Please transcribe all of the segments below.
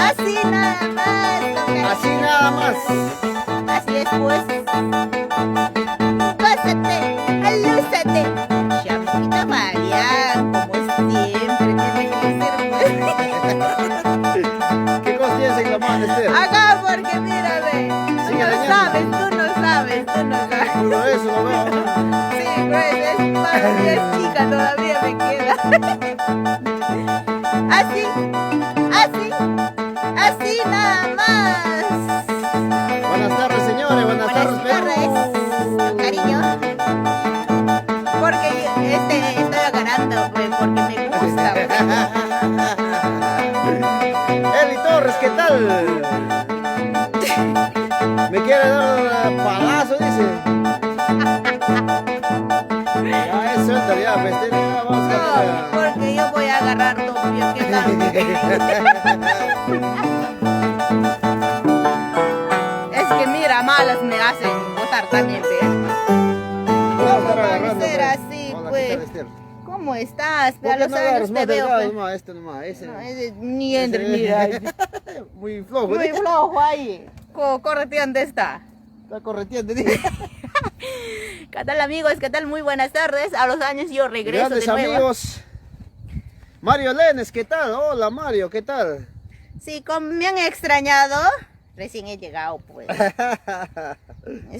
Así nada más, don Cariño. Así nada más. Así es, pues. Pásate, alúzate. Champita Marian, como siempre, tiene que ser, pues. ¿Qué cosa tienes en la mano, Esther? Acá, porque mírame. Tú Sigue no dañando. sabes, tú no sabes, tú no sabes. Puro eso, lo veo. Sí, pues todavía es chica, todavía me queda. Así, así, así nada más. Buenas tardes, señores. Buenas tardes, tardes, Perú. cariño. Porque estoy agarrando, pues, porque me gusta. Eli Torres, ¿qué tal? Me quiere dar palazo, dice. Ya es suelta, ya, pues, ya, vamos a No, cambiar. porque yo voy a agarrar todo, ¿qué tal? Es que mira, malas me hacen botar también, ¿ves? Vamos a estar ¿Cómo va a agarrando, ser pues. así, Hola, ¿qué pues? tal, Esther? ¿Cómo estás? ¿Por A qué los no años agarras te más veo, delgado, pues. nomás? Este nomás, ese. No, ni entre, mira. Muy flojo, Muy ¿eh? flojo ahí. Correte, ¿dónde está? Está correteando, dice. ¿Qué tal, amigos? ¿Qué tal? Muy buenas tardes. A los años yo regreso Grandes de nuevo. amigos. Mario Lenes, ¿qué tal? Hola, Mario, ¿qué tal? Sí, me han extrañado. Recién he llegado, pues.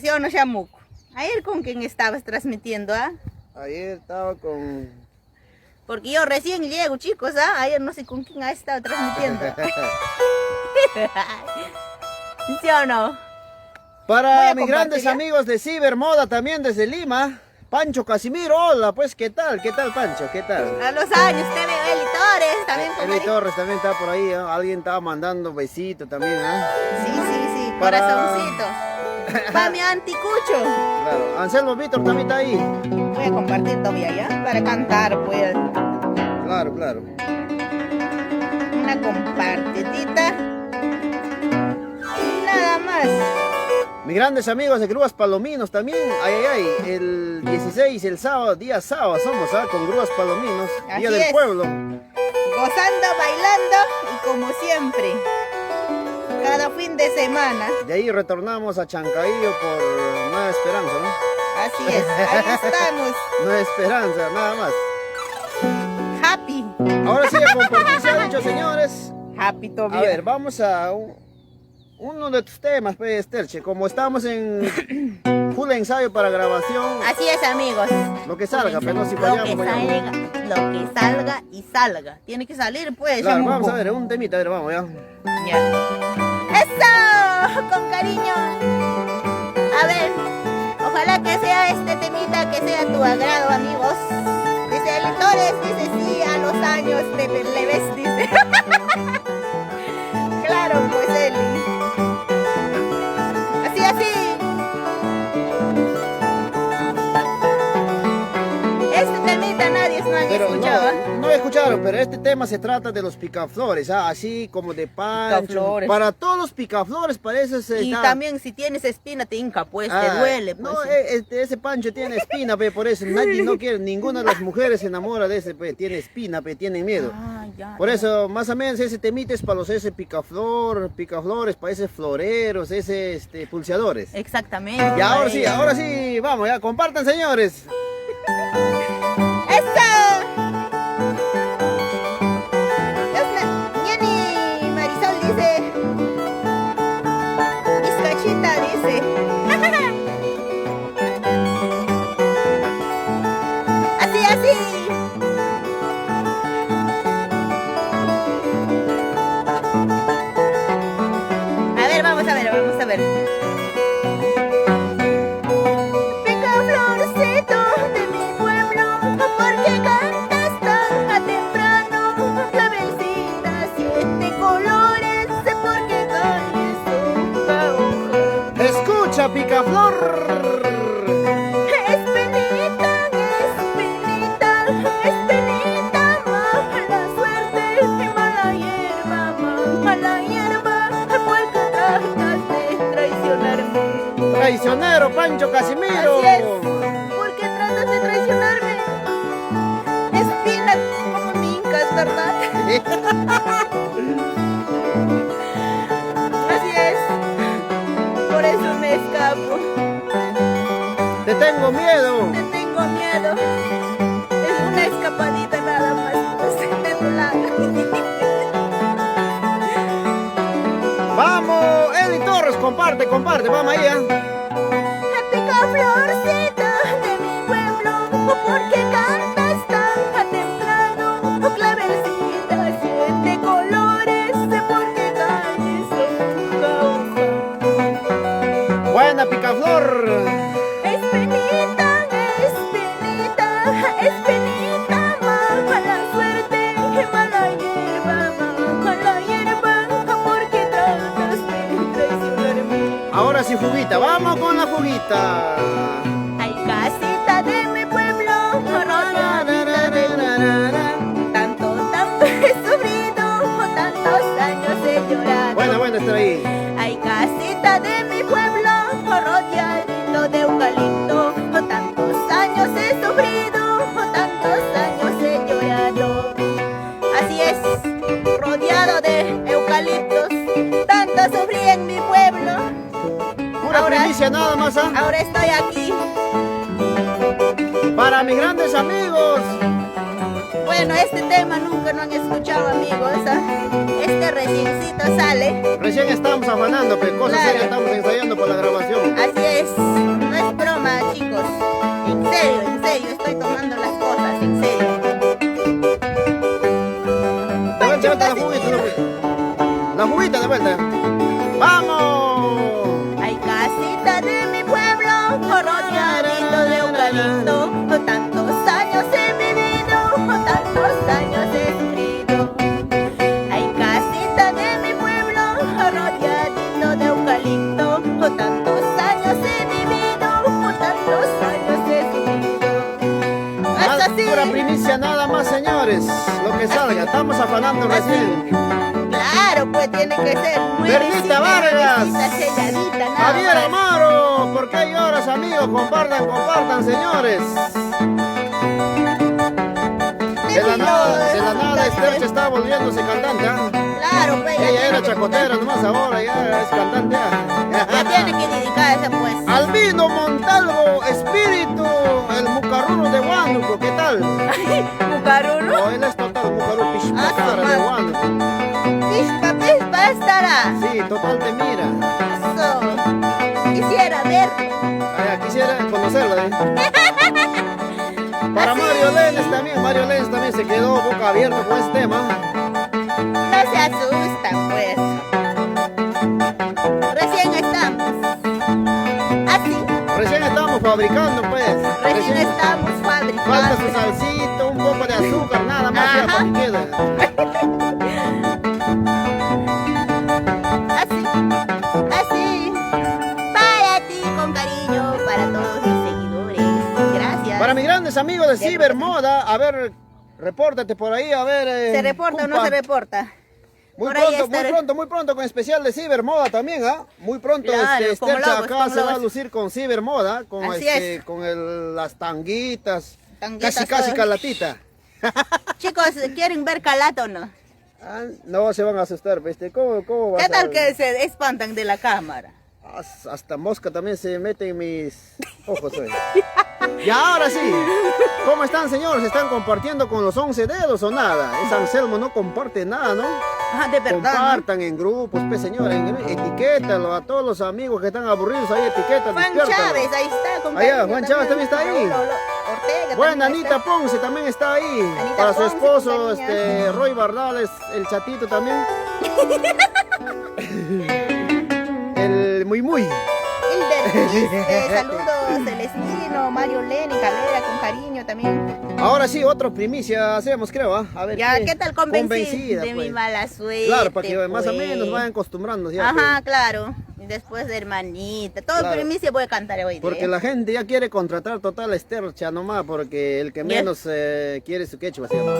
¿Sí o no, Chamuco? Ayer con quién estabas transmitiendo, ¿ah? Ayer estaba con... Porque yo recién llego, chicos, ¿ah? Ayer no sé con quién ha estado transmitiendo. ¿Sí o no? Voy Para a mis grandes compartir, ¿ya? amigos de Cibermoda también desde Lima, Pancho Casimiro, hola, pues, ¿qué tal? ¿Qué tal, Pancho? ¿Qué tal? A los años te veo, Eli Torres, también con Eli Mari. Torres también está por ahí, ¿eh? Alguien estaba mandando besito también, ¿ah? Sí, sí, sí, Para- corazoncito. Para mi anticucho. Claro, Anselmo Víctor también está ahí. Voy a compartir todavía, ¿ya? Para cantar, pues. Claro, claro. Una compartidita. Y nada más. Mis grandes amigos de Grúas Palominos también, ay, ay, ay, el 16, el sábado, día sábado somos, ¿ah? Con Grúas Palominos, Así Día del es. Pueblo. Gozando, bailando y como siempre. Cada fin de semana. De ahí retornamos a Chancaillo por Nueva Esperanza, ¿no? Así es, ahí estamos. Nueva Esperanza, nada más. Happy. Ahora sí, a compartir, se ha dicho, señores. Happy A todavía. ver, vamos a uno de tus temas, pues, Esterche. Como estamos en full ensayo para grabación, Así es, amigos. lo que salga, pero no si Lo fallamos, que fallamos. salga, lo que salga y salga. Tiene que salir, pues. Claro, Chamuco. vamos a ver, un temita, a ver, vamos, ya. Ya. ¡Eso! Con cariño. A ver, ojalá que sea este temita que sea tu agrado, amigos. Dice Eli Torres, dice sí, a los años le ves, dice. Claro, pues Eli. Así, así. Este temita nadie no han Pero escuchado. ¿eh? no escucharon, pero este tema se trata de los picaflores, ¿ah? Así como de Pancho. Picaflores. Para todos los picaflores parece ser. Y también si tienes espina te hinca, pues te Ah, duele. Pues, no, sí. ese Pancho tiene espina, pe, por eso nadie no quiere, ninguna de las mujeres se enamora de ese, pe, tiene espina, pe, tienen miedo. Ah, ya, Por ya. eso, más o menos, ese temita es para los ese picaflores, para ese floreros, ese pulseadores. Exactamente. Y ahora sí, vamos, ya, compartan, señores. ¡Eso! Ñani Marisol dice. Izcachita dice. Así, así. A ver, vamos a ver, vamos a ver. Pica florcito de mi pueblo. comparte, vamos ahí, Picaflorcita de mi pueblo, ¿por qué cantas tan temprano? Clavelcita, siete colores, ¿por qué calles son? Buena Picaflor. Espinita, espinita, espinita, mala suerte, mala hierba, ¿por qué tratas de traicionarme? Ahora sí, juguita, vamos con la juguita. Hay casita de mi pueblo, rodeadita de tanto he sufrido, tantos años he llorado. Buena, está ahí. Hay casita de mi pueblo, rodeadito de eucalipto, tantos años he sufrido, tantos años he llorado. Así es, rodeado de eucaliptos, tanto sufrí en mi pueblo. Pura primicia nada más, Ahora estoy aquí. Para mis grandes amigos. Bueno, este tema nunca lo han escuchado, amigos. Este reciencito sale. Recién estamos afanando, pero cosas Claro. serias estamos ensayando por la grabación. Así es. No es broma, chicos. En serio, estoy tomando las cosas, en serio. De vuelta, la juguita, la juguita de vuelta. ¡Vamos! Hay casita de mi pueblo, rodeadito de eucalipto, tantos años he vivido, tantos años he sufrido. Hay casita de mi pueblo, rodeadito de eucalipto, tantos años he vivido, tantos años he sufrido. Es así. Pura primicia nada más, señores. Lo que salga, estamos afanando recién. Claro, pues tiene que ser Bernita Vargas. selladita, nada Javier más. Amaro, ¿por qué lloras, amigos? Compartan, señores. De la nada, Esther se está volviéndose cantante. Claro, pues. Ella era tiene que- chacotera, nomás ahora ya es cantante. Ya tiene que dedicarse, pues. Albino Montalvo, espíritu, el mucarruno de Huánuco, ¿qué tal? Mucaruno. No, él es total mucarruno, pichpatara de madre. Huánuco. Pispa, estará. Sí, total te mira. Eso. Quisiera ver. Quisiera conocerlo, Para Así. Mario Lenz también se quedó boca abierta con este tema. No se asustan, pues. Recién estamos. Así. Recién estamos fabricando, pues. Recién estamos Falta su fabricando. salsito, un poco de azúcar, nada más ya Ajá. para que quede. Así. Para ti, con cariño, para todos mis seguidores. Gracias. Para mis grandes amigos de Cibermoda, a ver, repórtate por ahí, a ver. ¿Se reporta o no compa. se reporta? Muy Por ahí pronto, estaré. muy pronto con especial de Cibermoda también, Muy pronto, Claro, con Estercha logos, acá con se va a logos. lucir con Cibermoda, con Así es. con las tanguitas, Tanguitas casi todas. calatita. Chicos, ¿quieren ver calato o no? No se van a asustar, ¿viste? ¿Cómo vas ¿Qué tal a- que se espantan de la cámara? Hasta mosca también se mete en mis ojos hoy. Y ahora sí, ¿cómo están, señores? ¿Están compartiendo con los 11 dedos o nada? Es Anselmo, no comparte nada, ¿no? Ah, de verdad. ¿no? Compartan en grupos, pues, señores, etiquétalo a todos los amigos que están aburridos ahí, etiquetan, Juan despiértalo. Chávez, ahí está. con Allá, cariño Juan Chávez también está ahí. Ortega Bueno, también Anita está. Ponce también está ahí. Anita Para su Ponce, esposo, mi cariño. Roy Bardales, el chatito también. El muy. Hilder, saludos, Celestino, Mario Lenny, Cabrera, con cariño también. Ahora sí, otra primicia hacemos, creo, A ver. Ya, ¿qué tal Convencida, de pues. mi mala suerte? Claro, para que más o pues? menos vayan acostumbrando ya. Ajá, claro. Y después de hermanita. Todo Claro. primicia voy a cantar hoy día. Porque la gente ya quiere contratar total Estercha nomás, porque el que Ya. menos quiere su quechua, ¿sí o no?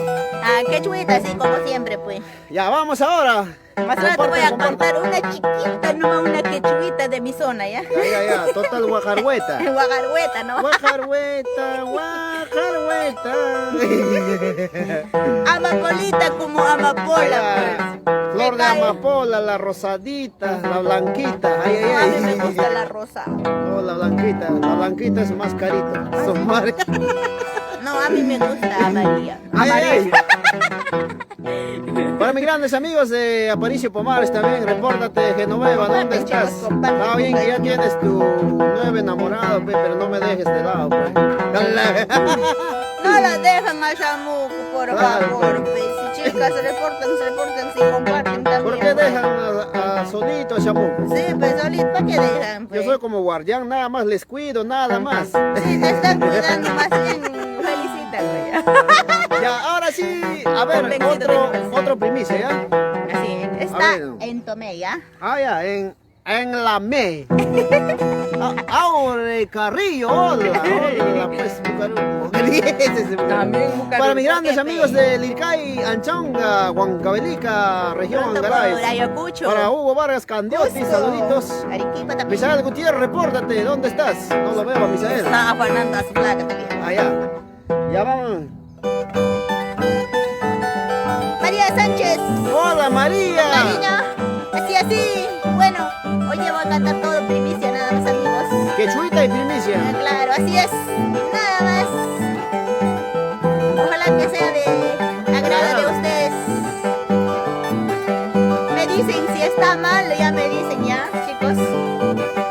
Ah, qué chuita, así como siempre, pues. Ya, vamos ahora. Más rato voy a Compartan. cantar una chiquita, nomás una quechuita de mi zona, ¿ya? Ya, total guajarhueta. Guagarhueta, ¿no? Guajarhueta. Amapolita como amapola, Allá, pues. flor Me de cae. amapola, la rosadita, la blanquita. A mí me gusta la rosa. No, la blanquita es más carito. Son madre. No, a mí me gusta amarilla. Ay, ay. Para Para mis grandes amigos de Aparicio Pomares también, repórtate, Genoveva, ¿dónde estás? Está bien que ya tienes tu nuevo enamorado, pero no me dejes de lado, pues. No la dejan a Shamuco, por favor, pues. Si chicas se reportan, si comparten también. ¿Por qué dejan a solito a Shamuco? Sí, pues solito, ¿para qué dejan? Pues? Yo soy como guardián, nada más les cuido, nada más. Sí, te están cuidando más bien. Felicita, güey. Ya, ahora sí, a ver, otro primicia, ¿ya? Así, está en Tomé, Ah, ya, en la ME. Ahora, Carrillo, hola, pues, También para mis grandes amigos de Lircay, Anchonga, Huancavelica, región Angaray. Para Hugo Vargas Candiotti, saluditos. Arequipa también. Misael Gutiérrez, repórtate, ¿dónde estás? No lo veo a Misael. Está afanando a su placa también. Allá. Ya vamos. María Sánchez. Hola, María. Cariño. Así. Bueno, hoy voy a cantar todo primicia, nada más, amigos. Quechuita y primicia. Claro, así es. Nada más. Ojalá que sea de agrado de ustedes. Me dicen si está mal, ya me dicen ya, chicos.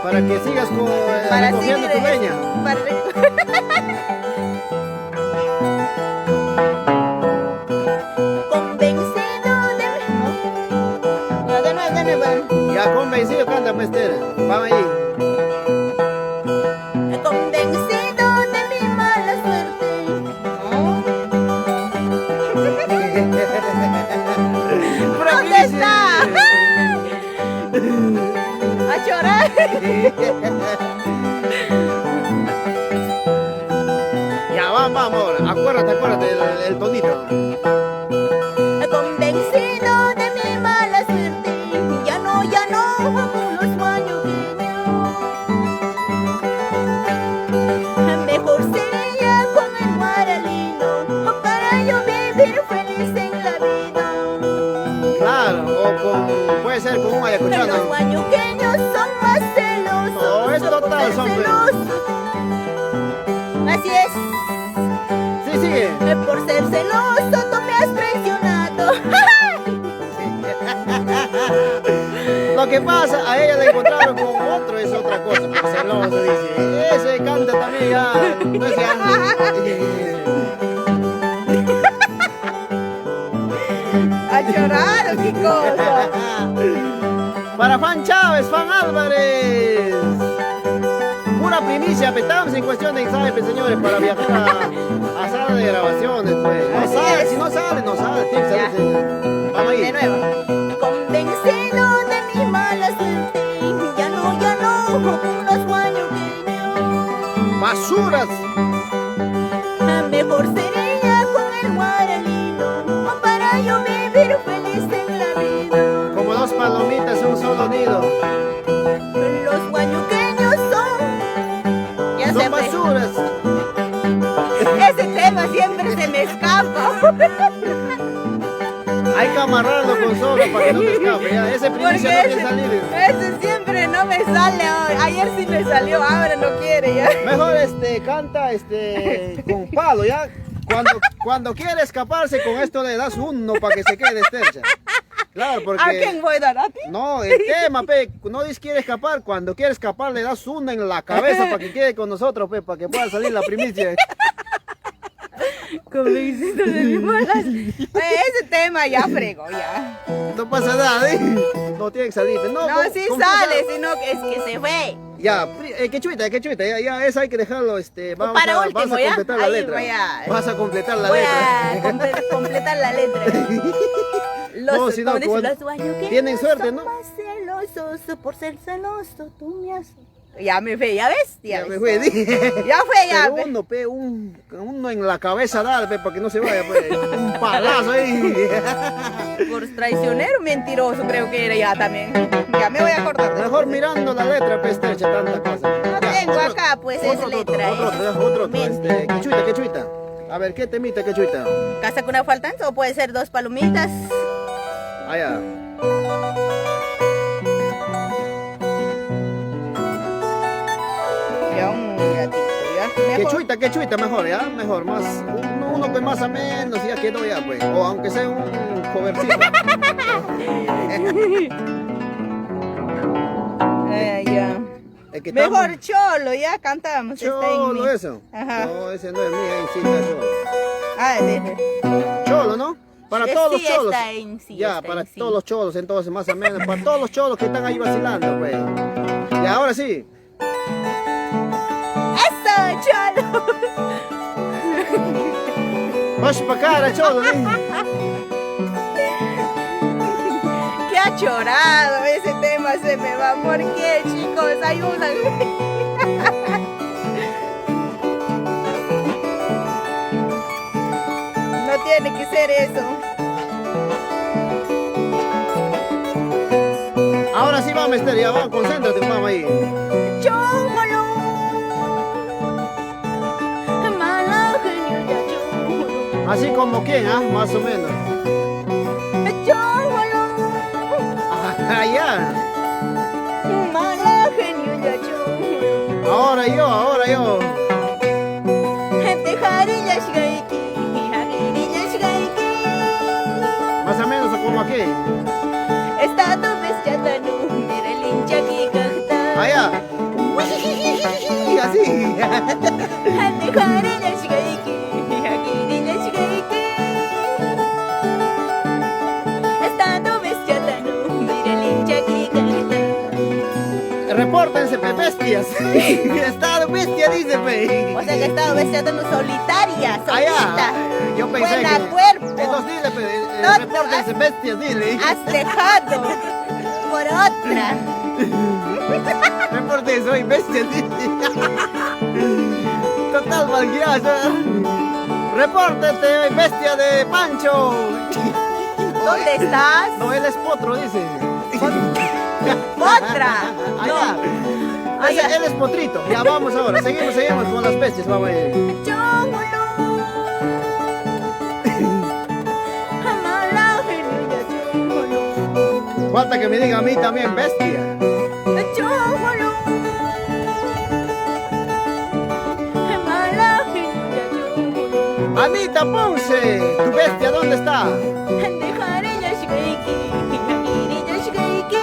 Para que sigas recogiendo tu leña. Ya convencido, canta, Esther. Vamos ahí. Convencido de mi mala suerte. ¿Dónde está? A llorar. Ya, vamos. Acuérdate el tonito. Puede ser con un ayacuchano. Los guayuqueños son más celosos. No, es total, son Así es. Sí, sigue. Por ser celoso tú me has traicionado. Lo que pasa, a ella la encontraron con otro, es otra cosa. Celoso, dice. Ese canta también ya. No es A llorar, qué cosa. Para Juan Chávez, Juan Álvarez. Pura primicia, petamos en cuestión de examen, señores, para viajar a sala de grabaciones, pues. No sale, si no sale, no sale. Tiene que salir. Vamos ahí. De nuevo. Convencido de mi mala suerte. Ya no, con los guayuqueños. Basuras. Mejor sería con el guaralino para yo vivir feliz en la vida. Como dos palomitas en un solo nido. Los guayuqueños son... Ya son basuras. Ese tema siempre se me escapa. Hay que amarrarlo con soga para que no te escape. Ya. Ese primicia no quiere salir. Ese siempre no me sale hoy. Ayer sí me salió, ahora no quiere ya. Mejor canta con palo, ¿ya? Cuando quiere escaparse con esto le das uno para que se quede estercha. Claro, porque... ¿A quién voy a dar? ¿A ti? No, el tema, no dice quiere escapar. Cuando quiere escapar le das uno en la cabeza para que quede con nosotros, para que pueda salir la primicia. Convencido de mi malas. Ese tema ya fregó, ya. No pasa nada, ¿eh? No tiene que salir. No, sí sale, sino que es que se fue. Ya, quechuita, ya, eso hay que dejarlo, vamos para último, vas a completar la letra. Vas a completar la letra. Voy a completar la letra. No, si no, tienen suerte, ¿no? Más celosos, por ser celoso, tú me has... Ya me fue, ¿ya ves? Ya me fue, ya fue, ya. Pero uno en la cabeza dale, para que no se vaya, un palazo ahí. Por traicionero, mentiroso creo que era ya también. Ya me voy a cortar. Mejor mirando la letra, estrecha tanta cosa. No tengo acá, pues es letra. Otro, quechuita. A ver, ¿qué temita, quechuita? ¿Casa con una faltante o puede ser dos palomitas? Allá. Ya un ratito, ya. mejor. Que chuita, mejor, ¿ya? Mejor, más, uno que más o menos ya quedó ya, pues. O aunque sea un covercito. Ya. Es que Mejor estamos- Cholo, ya cantamos. está en Cholo, mí. eso. Ajá. No, ese no es mío, ahí sí está Cholo. Ah, de. Cholo, ¿no? Para todos los Sí, cholos. está en sí. Ya, está para en sí. todos los cholos, entonces, más o menos. Para todos los cholos que están ahí vacilando, pues. Y ahora sí. ¡Eso, Cholo! Vas para cara, cholo, ¿eh? ¡Qué ha chorado! Ese tema se me va. ¿Por qué, chicos? Ayúdenme. No tiene que ser eso. Ahora sí vamos, Esther, ya vamos, concéntrate, vamos ahí. Chómolo. Malo genio ya chómolo. Así como quién, ¿ah? Más o menos. Chómolo. Ah, ya. Malo genio ya chómolo. Ahora yo. Dejarilla shigaiki. Dejarilla shigaiki. Más o menos como aquí. Está tu bestia no. Mira el hincha que canta. Allá. Así. Dejarilla shigaiki. Dejarilla shigaiki. Está tu bestia no. Mira el hincha que canta. Repórtense, pe, bestias. Estado bestia, dice, pe. O sea que estaba besando solitaria, solita. Allá. Yo pensé Buena que... cuerpo. Entonces dile, pe, No, repórtense, bestias, dile. Has dejado por otra. Repórtense, soy bestia, dile. Total malguiazo. Repórtate, bestia de Pancho. ¿Dónde estás? No, él es potro, dice. Otra. Allá. No. Allá. Él es potrito. Ya vamos ahora. Seguimos con las bestias. Vamos a ir. Chómolo. Amala genilla, chómolo. Falta que me diga a mí también bestia. Chómolo. Amala genilla, chómolo. Anita Ponce, tu bestia, ¿dónde está? Dejarilla shigaiki. Dejarilla shigaiki.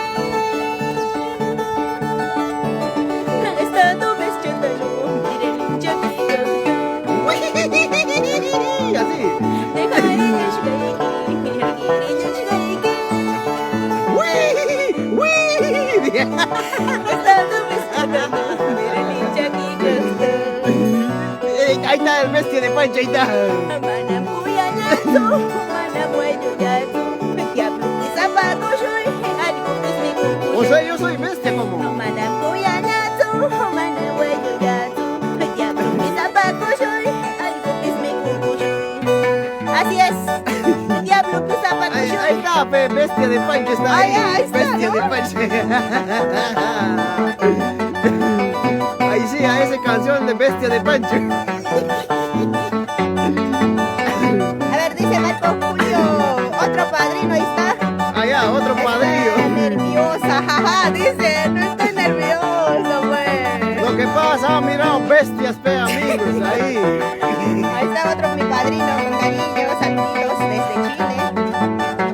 Está tu bestia no. Mira el hincha que canta. Así. Dejarilla shigaiki. Dejarilla shigaiki. ¡Uy! ¡Uy! Está tu bestia no. Mira el hincha que canta. Ahí está el bestia de Pancho, ahí está. Mana puyañazo, mana mueyoyazo. Diablo que zapato soy, algo que es mi cucuyo. O sea, yo soy bestia como. Mana puyañazo, mana mueyoyazo. Diablo que zapato soy, algo que es mi cucuyo. Así es. Diablo que zapato Ahí soy. está, pe, bestia de Pancho está ahí. Ahí está, Bestia ¿no? de Pancho. Ahí sí, a esa canción de bestia de Pancho. A ver, dice Marco Julio, otro padrino ahí está. Allá, otro Está padrillo. nerviosa, jaja, dice, no estoy nervioso, pues. Lo que pasa, mira, bestias, pe, amigos, ahí. Ahí está otro mi padrino con cariño, saluditos desde Chile.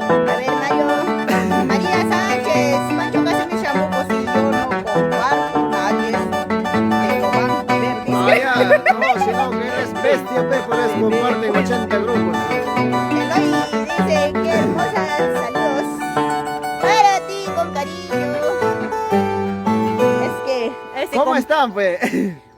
A ver, María Sánchez, Pancho casi me llamó, pues si yo no comparto nadie, me lo van a ver, dice. Allá, no, sino que eres bestia, pe, por eso comparten 80 grupos. Eloy dice, qué hermosas, saludos para ti con cariño. Es que ese ¿Cómo están, pues?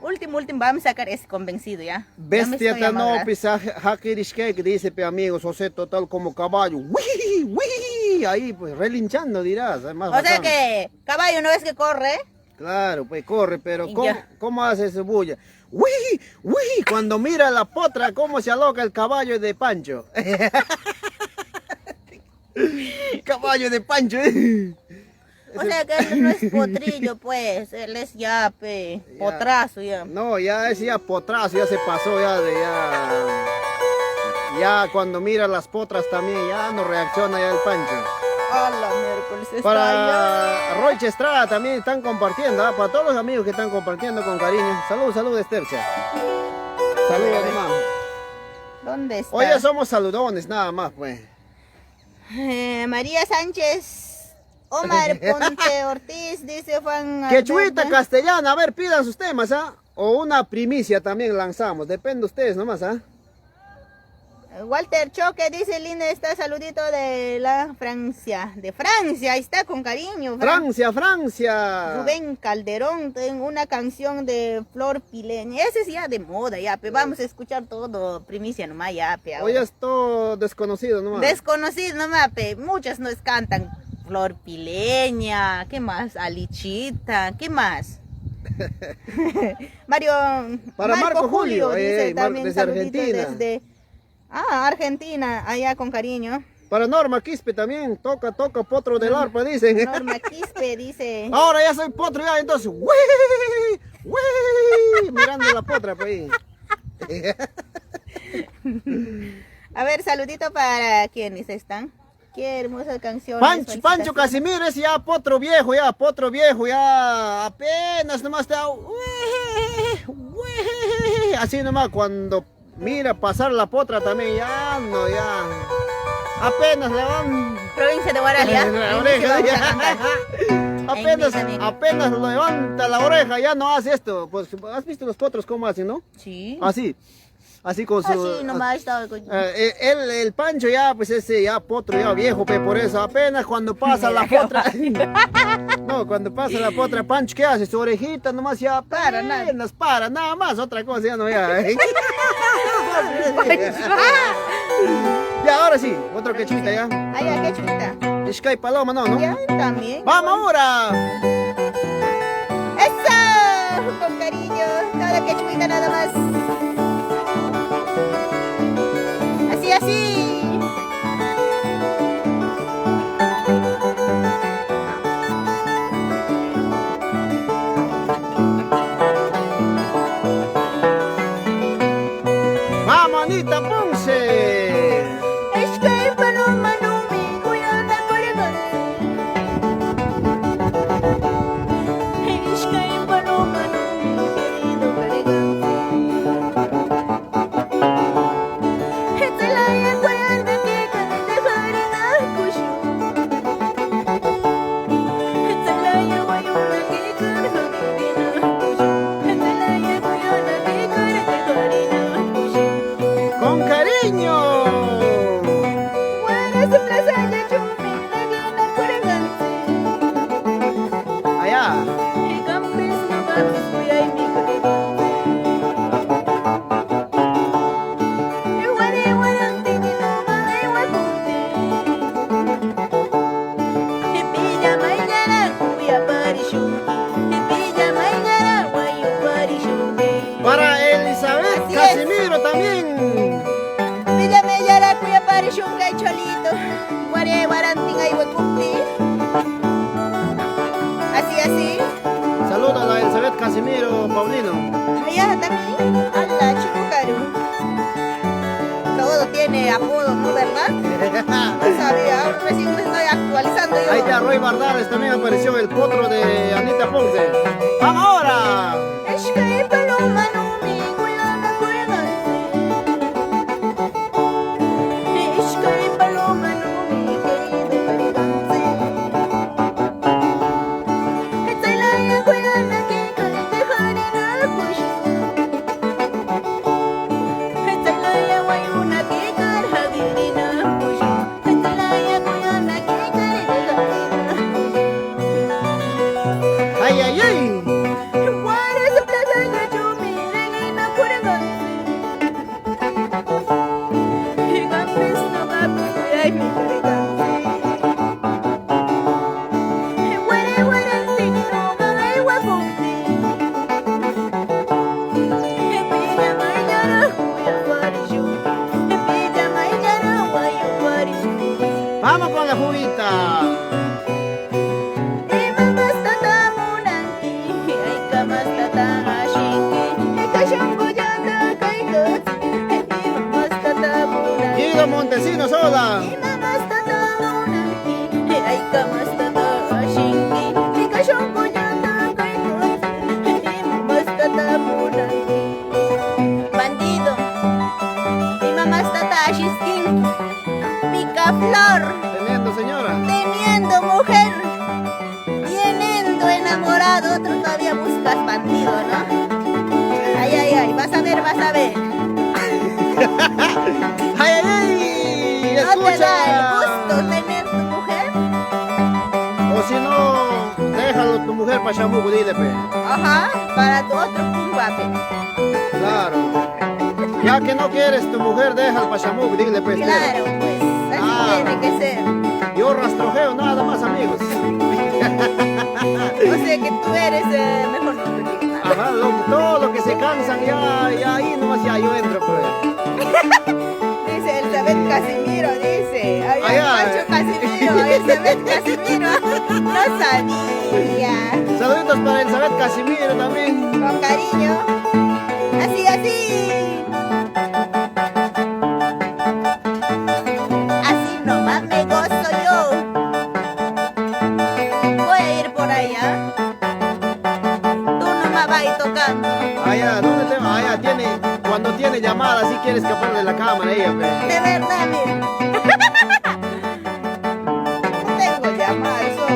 último, vamos a sacar ese convencido ya. Ya me Bestia estoy amargando. Tanopis, Hakirishkek, dice, pe, amigos, o sea, total como caballo. ¡Uy! ¡Uy! Ahí, pues, relinchando, dirás. Es más O sea bacán. que caballo no es que corre. Claro, pues corre, pero Y ¿cómo, ya. cómo hace ese bulla? ¡Uy! ¡Uy! Cuando mira la potra, cómo se aloca el caballo de Pancho. Caballo de Pancho. O sea que él no es potrillo, pues. Él es ya, pe, Ya. potrazo ya. No, ya ese ya potrazo, ya se pasó ya de ya. Ya cuando mira las potras también, ya no reacciona ya el Pancho. Hola, miércoles está Para Roy Estrada también están compartiendo, ¿ah? Para todos los amigos que están compartiendo con cariño. Salud, salud, Estercha. Saludos nomás. ¿Dónde está? Oye, somos saludones nada más, pues. María Sánchez, Omar Ponte Ortiz, dice Juan. Quechuita Alberto. castellana, a ver, pidan sus temas, ¿ah? O una primicia también lanzamos, depende de ustedes nomás, ¿ah? Walter Choque dice, linda está, saludito de la Francia. De Francia, ahí está, con cariño. Francia, Francia. Rubén Calderón, tengo una canción de Flor Pileña. Ese es ya de moda, ya, pe. Vamos a escuchar todo, primicia nomás, ya, pe. Hoy es todo desconocido nomás. Desconocido nomás, pe. Muchas nos cantan. Flor Pileña, ¿qué más? Alichita, ¿qué más? Para Marco Julio, dice también desde saludito Argentina. desde Argentina, allá con cariño. Para Norma Quispe también, toca potro del arpa, dicen. Norma Quispe dice. Ahora ya soy potro ya, entonces, ¡uy! Mirando la potra, pues. A ver, saludito para quienes están. Qué hermosa canción. Pancho Casimiro es ya potro viejo, ya apenas nomás está. Así nomás cuando mira pasar la potra también, ya no, ya. Apenas le van. Provincia de Guaralia. La oreja, ya. Apenas levanta la oreja, ya no hace esto. Pues has visto los potros cómo hacen, ¿no? Sí. Así con su. Así nomás estaba. El Pancho ya, pues ese ya potro ya viejo, por eso apenas cuando pasa la potra. No, cuando pasa la potra, Pancho, ¿qué hace? Su orejita nomás ya para, nada más, otra cosa ya no ya. Ya, ahora sí, otro quechuita ya. Ya, quechuita. Ishkai Paloma, ¿no? Ya, también. ¡Vamos ahora! ¡Eso! Con cariño, toda quechuita nada más. Así. ¡Vamos, Anita Ponce! Es que paloma no me cuida por el es que paloma no me querido cargante. Esta la ya cuerda que can dejar en acucho. Esta la ya guayuna que can dejar en acucho. Esta la ya guayuna que can dejar en acucho. ¡Con cariño! Buenas plazas de chume, la guiana cargante. Allá. Y campes no campes, voy a ir mi cargante. Y guarante ni no va a guapunte. Y pilla mañana, voy a parishuki. Y pilla mañana, voy a parishuki. Para Elizabeth Así Casimiro también. Pilla mañana, voy a parishuki y cholito. Guarantinga y huecumpi. Así. Saluda a la Elizabeth Casimiro, Paulino. Allá también, a la Chicucaru. Todo tiene apodo, ¿no? ¿Verdad? No sabía, recién me estoy actualizando yo. Ahí está Roy Bardales, también apareció el potro de Anita Ponce. ¡Vamos ahora! Es que paloma no me cuida cuidante. Es que paloma no me querido cuidante. Esta la ya cuidana que can dejar en acucho. Esta la ya guayuna que can dejar en acucho. Esta la ya cuidana que can dejar en acucho. ¡Ay, ay, ay! Guaras plaza ya chume, reguina curegante. Y campes no campes, ay mi curegante. Y guarante no va guapunte. Y pilla mañana, voy a parishuki. Y pilla mañana, voy a parishuki. ¡Vamos con la juguita! Guido Montesinos, hola. Bandito Ashiskin, Picaflor, Teniendo, señora. teniendo mujer, teniendo enamorado, otro todavía buscas bandido, ¿no? Ay, ay, ay, vas a ver, vas a ver. ¡Ay, ay, ay! ¿No te da el ¡Escucha! gusto tener tu mujer? O si no, déjalo tu mujer para Chamuco, dile, pe. Ajá, para tu otro cumbape. Claro. Ya que no quieres tu mujer, déjalo para Chamuco, dile, pues. Claro, pues, así Ah. tiene que ser. Yo rastrojeo nada más, amigos. O sea que tú eres mejor que tu hija. Ajá, todo lo que se cansan, ya ahí nomás ya yo entro, pues. Dice Elizabeth Casimiro, dice. Había Allá, Pancho Casimiro, Elizabeth Casimiro. No sabía. Saluditos para Elizabeth Casimiro también. Con cariño. Así, así. Así nomás me gozo yo. Voy a ir por allá. Tú nomás vas a ir tocando. Allá, ¿dónde te va? Allá tiene, cuando tiene llamada, si quiere escapar de la cámara, ella, pues. De verdad, mira. No tengo llamada, eso.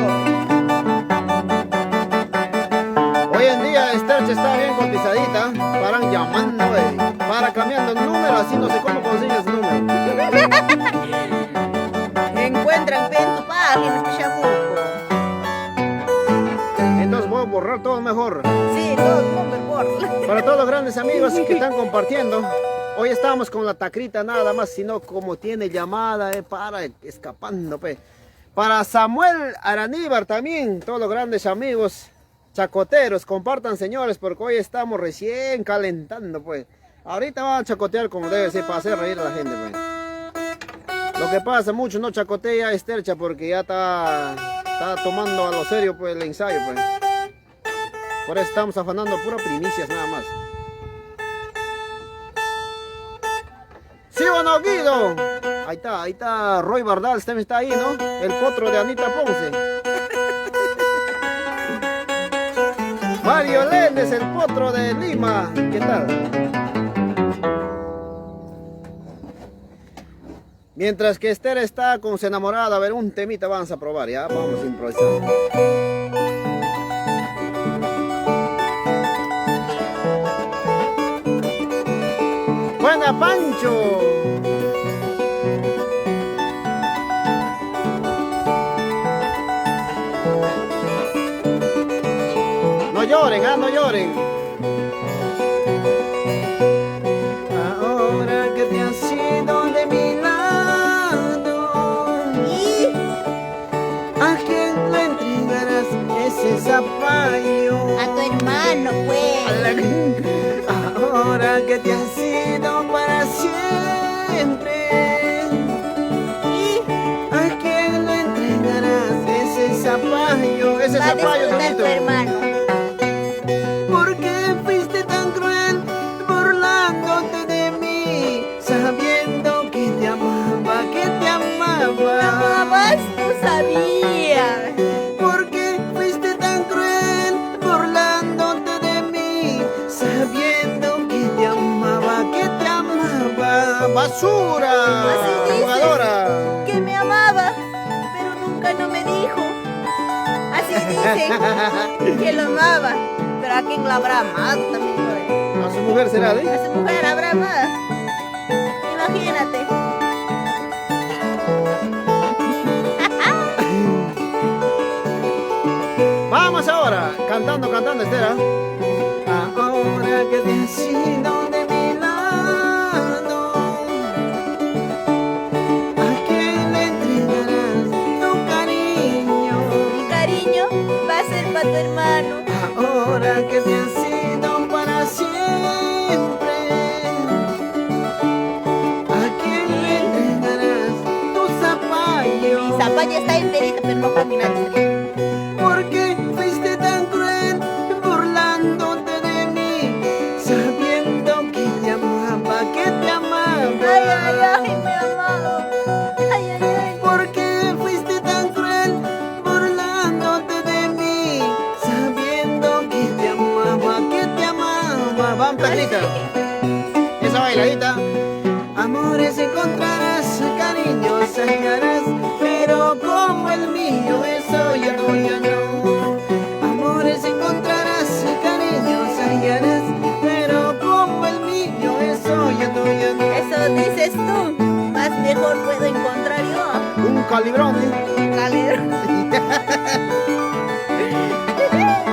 Hoy en día Estercha está bien cotizadita, paran llamando, para cambiando el número, así no sé cómo consigues el número. Encuentran en tu página, Chamuco. Entonces voy a borrar todo mejor. Sí, todo por Para todos los grandes amigos que están compartiendo, hoy estamos con la tacrita nada más, sino como tiene llamada, para escapando, pe. Para Samuel Araníbar también, todos los grandes amigos chacoteros, compartan, señores, porque hoy estamos recién calentando, pues. Ahorita van a chacotear como debe ser para hacer reír a la gente, pues. Lo que pasa, mucho no chacotea Estercha porque ya está tomando a lo serio, pues, el ensayo, pues. Por eso estamos afanando pura primicias nada más. ¿Sí o no, Guido? Ahí está Roy Bardal, usted está ahí, ¿no? El potro de Anita Ponce. Mario Léndez, el potro de Lima. ¿Qué tal? Mientras que Esther está con su enamorada, a ver, un temita vamos a probar, ya, vamos a improvisar. Buena, Pancho. No lloren, no lloren. Ahora que te has ido de mi lado, Y ¿a quién le entregarás ese zapallo? a tu hermano, pues. Ahora que te has ido para siempre, Y ¿a quién le entregarás ese zapallo? Ese va a zapallo disfrutar tu bonito. hermano. ¿Por qué fuiste tan cruel burlándote de mí, sabiendo que te amaba, que te amaba? Amabas, tú sabías. ¿Por qué fuiste tan cruel burlándote de mí, sabiendo que te amaba, que te amaba? ¡Basura! Así dices. ¡Jugadora! Que me amaba, pero nunca no me dijo. Así dice que lo amaba, pero a quién lo habrá amado también, joder. A su mujer será, ¿eh? A su mujer habrá amado. Imagínate. Vamos ahora, cantando, Esther. Ahora que te has ido de mi lado, ¿a quién le entregarás tu cariño? Mi cariño va a ser para tu hermano. Ahora que te has ido para siempre, ¿a quién le entregarás tu zapallo? Mi zapalla está enterita, pero no combinaste. ¿Por qué fuiste tan cruel burlándote de mí, sabiendo que te amaba, que te amaba? Ay, ay, ay, me amaba. Ay, ay, ay. ¿Por qué fuiste tan cruel burlándote de mí, sabiendo que te amaba, que te amaba? Vamos, Petrita. Esa bailadita. Amor Amores encontrarás, cariños hallarás, pero como el mío, eso ya no, ya no. Amores encontrarás, cariños hallarás, pero como el mío, eso ya no, ya no. Eso dices tú. Más mejor puedo encontrar yo. Un calibrón, Calibrón.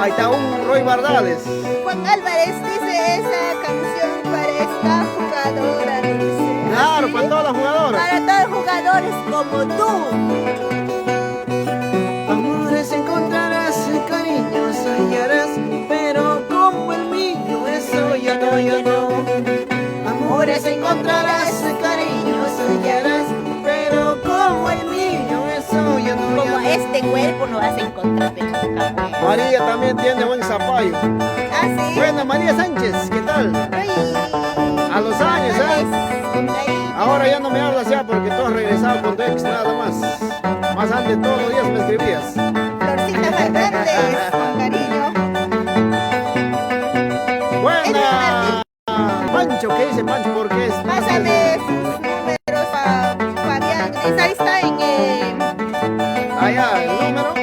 Ahí está un Roy Bardales. Juan Álvarez dice esa canción para esta jugadora. Dice. Claro, ¿Sí? para todas las jugadoras. Para todos los jugadores como tú. Amores encontrarás, cariños hallarás, pero como el mío, eso ya no, ya no. Amores encontrarás, cariños hallarás, pero como el mío, eso ya no, ya Como no. este cuerpo no vas a encontrar nunca. Pues. María también tiene buen zapallo. Ah, sí. Buena, María Sánchez, ¿qué tal? Ay, A los años, ¿eh? Ahora ya no me hablas ya porque tú has regresado con tu ex nada más. Más antes todos los días me escribías. Florcita Fernández, con cariño. Buena. Pancho, ¿qué dice Pancho? ¿Por qué es? Pásame sus números a Fabián. Dice, ahí está en Allá, el número.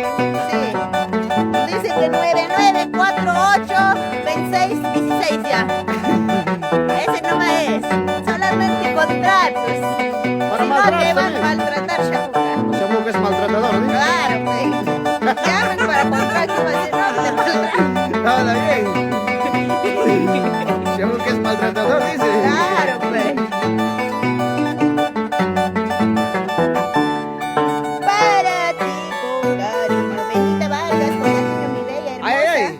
sí. Dice que 99482616 ya. Ese no es. Solamente contratos. Para Si no maltratar te van a también. maltratar, Shabuca. Chamuca es maltratador, ¿no? Claro, pues. Llamen para contratos, va a decir, no, te maltratan. Habla bien. Chamuca es maltratador, dice. Claro, pues. Para ti, con cariño. Benita Vargas, con cariño, mi bella hermosa. Ay, ay.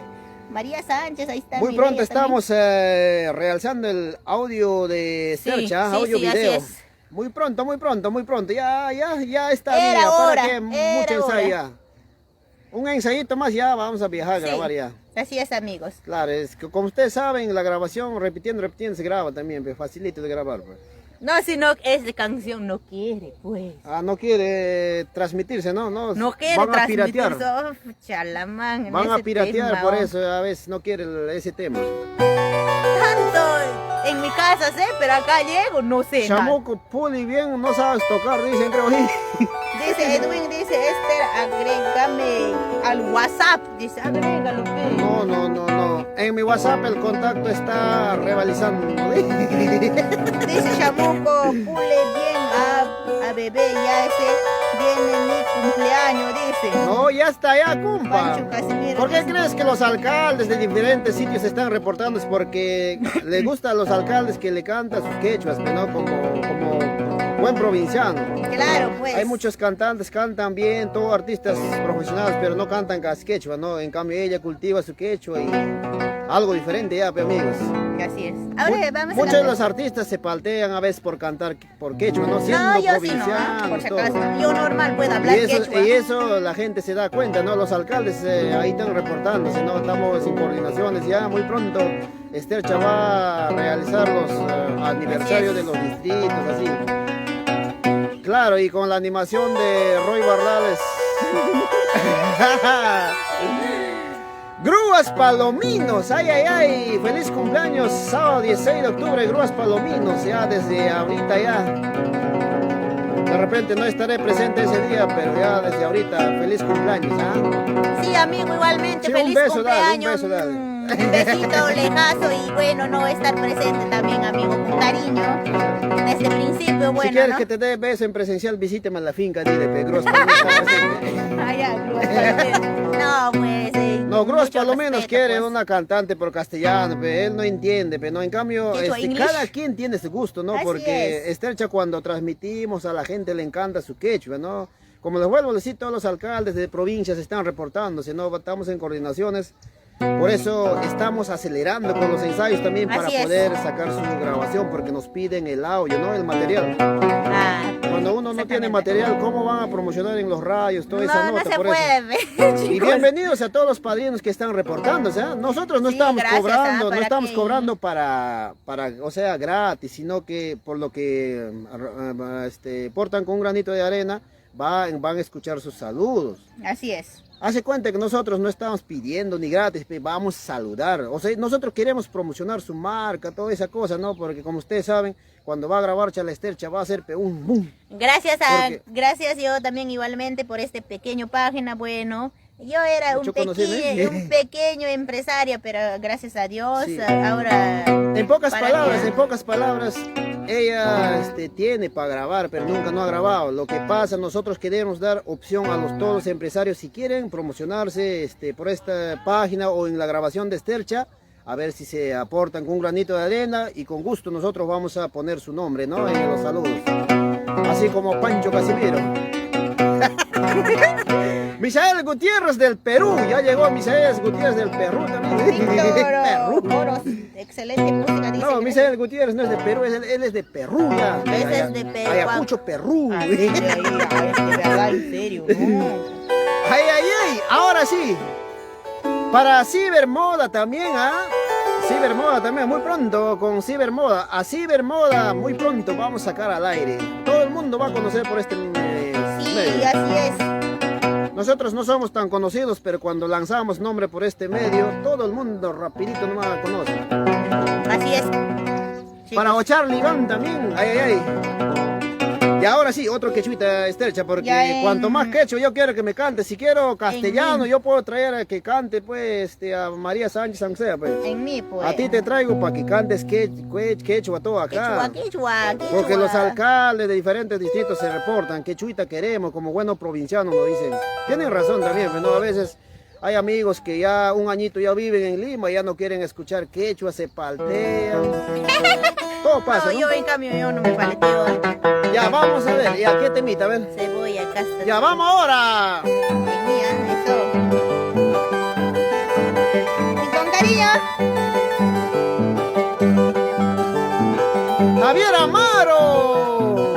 María Sánchez, ahí está. Muy mi pronto bella estamos realzando el audio de Sí, Stercha, sí, audio sí, así video. es. Muy pronto, muy pronto, muy pronto. Ya está Era bien. hora, ¿Para qué? Mucho era ensayo hora. ya. Un ensayito más ya vamos a viajar a Sí. grabar ya. Así es, amigos. Claro, es que como ustedes saben, la grabación repitiendo se graba también, pues, facilito de grabar. Pues. No, si no, esa canción no quiere, pues. Ah, no quiere transmitirse, ¿no? No quiere van a transmitir piratear. eso, chalamán, en Van a ese piratear, tema, por oh. eso a veces no quiere ese tema. Tanto en mi casa sé, pero acá llego, no sé nada. Chamuco, puli bien, no sabes tocar, dicen, creo. Dice Edwin, dice Esther, agrégame al WhatsApp. Dice, agrégalo, pe. No. En mi WhatsApp el contacto está rivalizando. Dice Chamuco, pule bien a bebé, ya ese viene mi cumpleaños, dice. No, ya está, ya, compa. Pancho Casimiro ¿Por qué dice, crees que los alcaldes de diferentes sitios se están reportando? Es porque les gusta a los alcaldes que le cantan sus quechuas, ¿no? Como buen provinciano. claro, pues. Hay muchos cantantes, cantan bien, todos artistas profesionales, pero no cantan casi quechua, ¿no? En cambio ella cultiva su quechua y algo diferente ya, pues, amigos. Así es. Ahora vamos a Muchos de cantar. los artistas se paltean a veces por cantar por quechua, ¿no? Siendo No, yo sí no, ¿ah? provincianos, Por si todo. acaso. Yo normal puedo hablar quechua. Y eso la gente se da cuenta, ¿no? Los alcaldes ahí están reportándose, ¿no? Estamos en coordinaciones ya muy pronto. Stercha va a realizar los aniversarios de los distritos, así. Claro, y con la animación de Roy Bardales. Grúas Palominos, ay, feliz cumpleaños, sábado 16 de octubre, Grúas Palominos, ya desde ahorita ya. De repente no estaré presente ese día, pero ya desde ahorita, feliz cumpleaños, ¿ah? Sí, amigo, igualmente. Sí, un feliz beso, dale, un cumpleaños. beso, dale. Un besito lejazo y bueno, no estar presente también, amigo, con cariño. Desde el principio, bueno, Si quieres ¿no? que te dé beso en presencial, visíteme a la finca, dile, pe, Grúas Palominos está presente. Ay, ya, Grúas Palominos. No, pues. No, Grúas mucho Palominos respeto, quiere pues. una cantante por castellano, pe, él no entiende, pe, no, en cambio, Quechua, English. cada quien tiene su gusto, ¿no? Así Porque es. Stercha cuando transmitimos a la gente le encanta su quechua, ¿no? Como les vuelvo a decir, todos los alcaldes de provincias están reportándose, ¿no? Estamos en coordinaciones, por eso estamos acelerando con los ensayos también para Así es. poder sacar su grabación, porque nos piden el audio, ¿no? El material. Ah, Cuando uno no tiene exactamente. material, ¿cómo van a promocionar en los radios toda esa No, no nota? se Por eso. puede, Y chicos. bienvenidos a todos los padrinos que están reportándose, ¿ah? Nosotros no Sí, estamos gracias, cobrando, no para estamos que- cobrando para, o sea, gratis, sino que por lo que portan con un granito de arena, van a escuchar sus saludos. Así es. Hace cuenta que nosotros no estamos pidiendo ni gratis, vamos a saludar. O sea, nosotros queremos promocionar su marca, toda esa cosa, ¿no? Porque como ustedes saben, cuando va a grabar Chala Estercha va a ser un boom. Gracias yo también igualmente por este pequeño página, bueno. Yo era un pequeño empresario, pero gracias a Dios, sí. Ahora... En pocas palabras, ella tiene para grabar, pero nunca no ha grabado. Lo que pasa, nosotros queremos dar opción a todos los empresarios, si quieren promocionarse por esta página o en la grabación de Estercha, a ver si se aportan con un granito de arena y con gusto nosotros vamos a poner su nombre, ¿no? En los saludos. Así como Pancho Casimiro. Misael Gutiérrez del Perú, ya llegó Misael Gutiérrez del Perú también. Perú. Excelente música, dice. No, Misael Gutiérrez no es de Perú, él es de Perú ya. Ese es de Perú. Ayacucho, Perú. Es de verdad, en serio. Ay, ahora sí. Para Cibermoda también, Cibermoda también, muy pronto con Cibermoda. A Cibermoda muy pronto vamos a sacar al aire. Todo el mundo va a conocer por este medio. Sí, así es. Nosotros no somos tan conocidos, pero cuando lanzamos nombre por este medio, todo el mundo rapidito nomás conoce. Así es. Sí. Para Ocharli Iván también, Y ahora sí, otro quechuita Estercha, porque cuanto más quechua yo quiero que me cante. Si quiero castellano, yo puedo traer a que cante, pues, a María Sánchez, aunque sea, pues. En mí, pues. A ti te traigo para que cantes quechua todo acá. Quechua. Porque los alcaldes de diferentes distritos se reportan, quechuita queremos, como buenos provincianos nos dicen. Tienen razón también, pero no, a veces hay amigos que ya un añito ya viven en Lima y ya no quieren escuchar quechua, se paltean. Todo pasa, ¿no? Yo en cambio yo no me paleteo. Ya, vamos a ver, ¿y a qué temita? A ver. Cebolla, casta. Ya, vamos ahora. Eso. Y con cariño. Javier Amaro.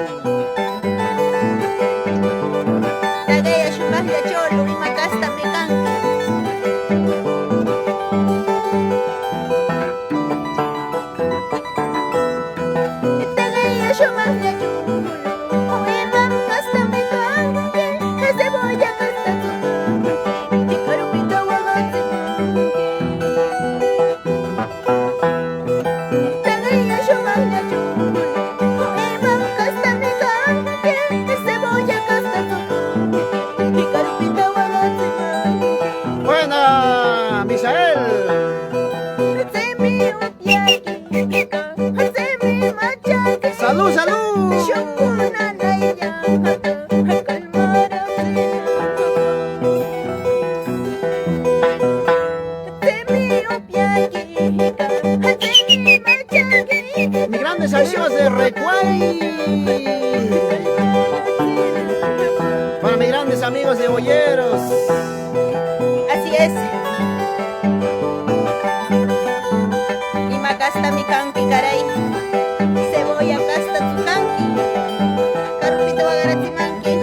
Tagaya shumas de cholo y macasta me canta. Tagaya shumas de cholo. ¡Salud, salud! Mis grandes amigos de Recuay. Para mis grandes amigos de Boyeros. Así es. Y macasta mi canqui, caray. Cebolla, casta tu canqui. Carupito bagarati manqui.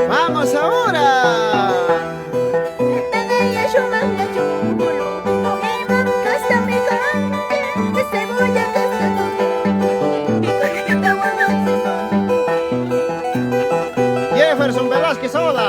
¡Vamos ahora! Jefferson Velázquez, hola.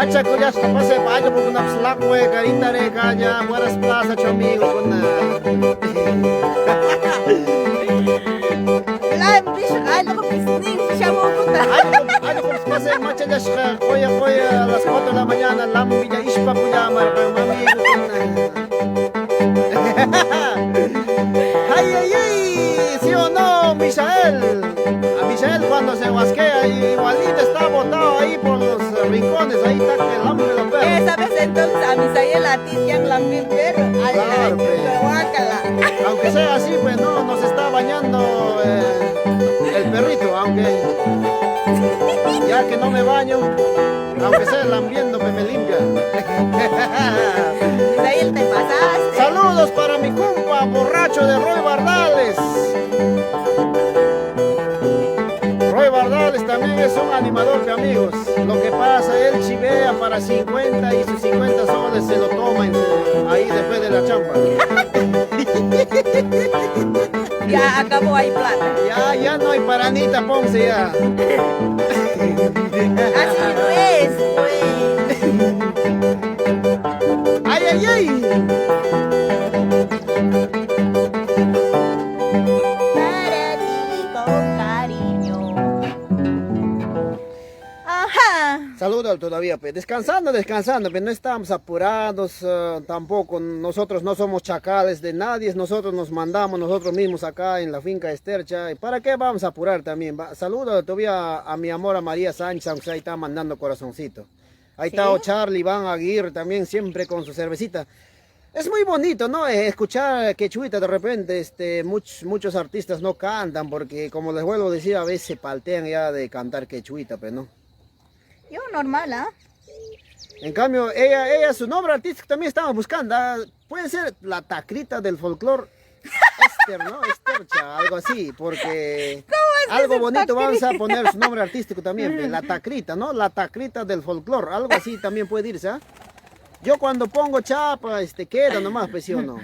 Pacha cuyas pase pacha porque una slack fue carita de caña, buenas plazas, amigo con La bicho, no pisnin, chamo puta. Ay, como pase macha ya koya a las 4 de la mañana, la milla ispa puya marca amigo Ay, ay, ay, ¿sí o no, Misael? A Misael cuando se guasquea igualito está botado ahí por los rincones, ahí está que el hambre lo perro. Esa vez entonces a Misael a ti te han lambido pero Claro, pues. guácala. Aunque sea así, pues no, nos está bañando el perrito, aunque ya que no me baño, aunque sea lambiendo, pues me limpia. Misael, te pasaste. Saludos para mi compa borracho de Roy Bardales. Roy Bardales también es un animador de amigos. Lo que pasa, él chivea para 50 y sus 50 soles se lo toma ahí después de la champa. Ya acabó ahí plata. Ya no hay para Anita Ponce ya. Así no es, pues. ¡Ay, ay, ay! Para ti con cariño. Ajá. Saludos todavía, pues. Descansando, pues no estamos apurados tampoco. Nosotros no somos chacales de nadie, nosotros nos mandamos nosotros mismos acá en la finca Estercha. ¿Y para qué vamos a apurar también? Saludos todavía a mi amor a María Sánchez, aunque ahí está mandando corazoncito. Ahí ¿Sí? está Charlie, Iván Aguirre también, siempre con su cervecita. Es muy bonito, ¿no? Escuchar quechuita de repente, muchos artistas no cantan porque, como les vuelvo a decir, a veces se paltean ya de cantar quechuita, pues, ¿no? Yo normal, ¿ah? En cambio, ella, su nombre artístico también estamos buscando. Puede ser la tacrita del folclore. Esther, ¿no? Estercha, algo así, porque algo bonito vamos a poner su nombre artístico también, pues, la tacrita, ¿no? La tacrita del folclore, algo así también puede irse, ¿ah? Yo cuando pongo chapa, queda nomás, pues, ¿sí o no?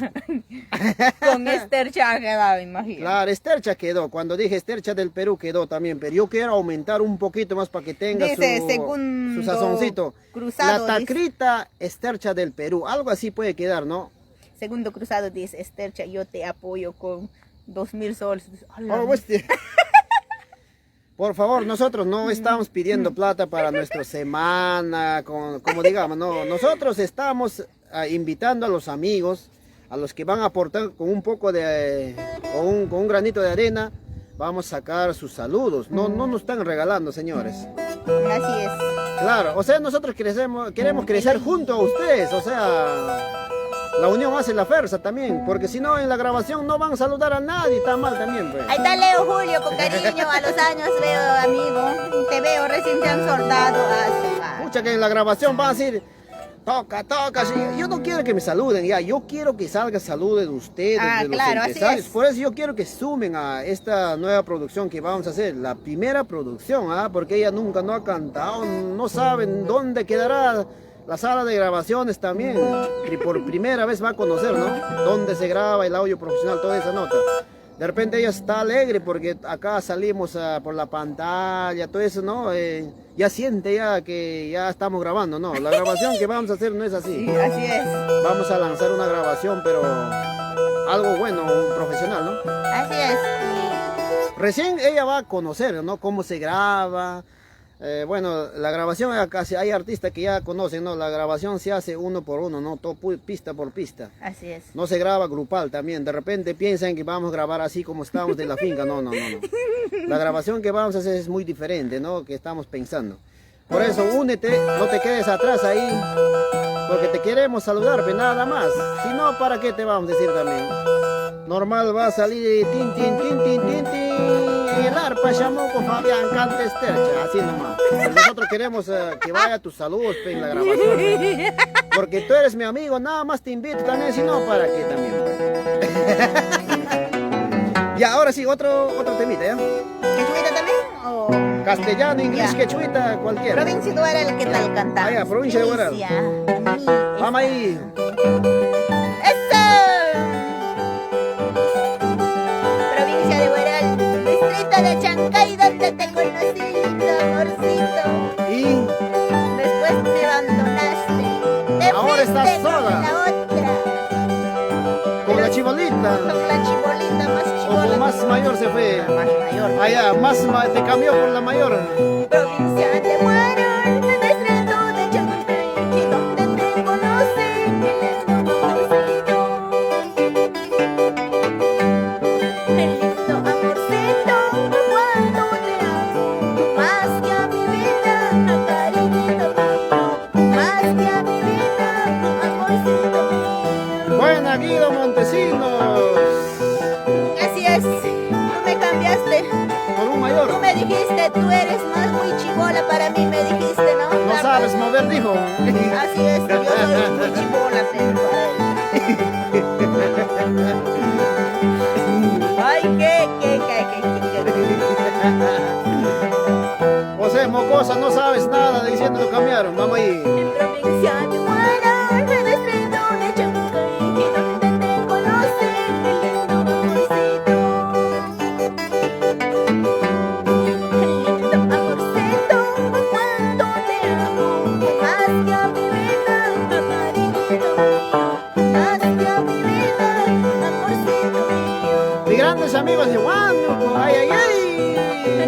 Con Estercha ha quedado, imagino. Claro, Estercha quedó. Cuando dije Estercha del Perú quedó también, pero yo quiero aumentar un poquito más para que tenga Dice, su segundo sazoncito. cruzado, La tacrita Estercha del Perú, algo así puede quedar, ¿no? Segundo cruzado dice, Estercha, yo te apoyo con 2,000 soles. Oh, pues, por favor, nosotros no estamos pidiendo plata para nuestra semana, como digamos, no. Nosotros estamos invitando a los amigos, a los que van a aportar con un poco de, con un granito de arena, vamos a sacar sus saludos. No nos están regalando, señores. Así es. Claro, o sea, nosotros queremos crecer junto a ustedes, o sea, la unión hace la fuerza también, porque si no en la grabación no van a saludar a nadie, está mal también, pues. Ahí está Leo Julio, con cariño, a los años veo, amigo. Te veo, recién te han soldado. Mucha que en la grabación van a decir, toca, sí. Yo no quiero que me saluden, ya, yo quiero que salga saludo de ustedes, de los claro, así empresarios. es. Por eso yo quiero que sumen a esta nueva producción que vamos a hacer, la primera producción, porque ella nunca no ha cantado, no saben dónde quedará la sala de grabaciones también, que por primera vez va a conocer, ¿no? Dónde se graba el audio profesional, toda esa nota. De repente ella está alegre porque acá salimos por la pantalla, todo eso, ¿no? Ya siente ya que ya estamos grabando, ¿no? La grabación que vamos a hacer no es así. Sí, así es. Vamos a lanzar una grabación, pero algo bueno, un profesional, ¿no? Así es. Recién ella va a conocer, ¿no? Cómo se graba. Bueno, la grabación casi hay artistas que ya conocen, ¿no? La grabación se hace uno por uno, ¿no? Todo pista por pista. Así es. No se graba grupal también. De repente piensan que vamos a grabar así como estamos de la finca. No. La grabación que vamos a hacer es muy diferente, ¿no? Que estamos pensando. Por eso, únete, no te quedes atrás ahí. Porque te queremos saludar, pero nada más. Si no, ¿para qué te vamos a decir también? Normal va a salir tin, tin, tin, tin, tin, tin. El arpa Chamuco Fabián canta Estercha, así nomás. Pero nosotros queremos que vaya tus saludos en la grabación. Porque tú eres mi amigo, nada más te invito también, si no, ¿para qué también? Y ahora sí, otro temita, ¿ya? ¿Quechuita también? ¿O Castellano, inglés, Ya. quechuita, cualquiera. provincia de Guaral, qué tal cantar? Ah, ya, provincia de Guaral. Vamos ahí. ¡Eso! Provincia de Guaral, distrito de Chancay, donde te conocí, lindo amorcito. Y Después me van Ahora estás fuiste con sola. la otra. Con la chibolita. Con la chibolita más O chibola. con más mayor se fue. Más mayor. Allá, te cambió por la mayor. Provincia de Guarol, en el estrecho de Chancay, y donde te conocí, el lindo amorcito. El lindo amorcito, cuando te amo, más que a mi vida, cariñito mío, más que a mi vida, amorcito mío. Buena, Guido Montesinos. Así es, tú me cambiaste. Por un mayor. Tú me dijiste, tú eres más muy chibola para mí, me dijiste, ¿no? No sabes mover, dijo. Así es, yo soy muy chibola, pero ay, O sea, mocosa, no sabes nada diciendo lo cambiaron. Vamos ahí. en provincia de Guarol, en el estrecho de Chancay, y donde te conocí, el lindo amorcito. El lindo amorcito, cuando te amo, más que a mi vida, cariñito mío, más que a mi vida, amorcito mío. Mis grandes amigos de Huánuco. Ay, ay, ay.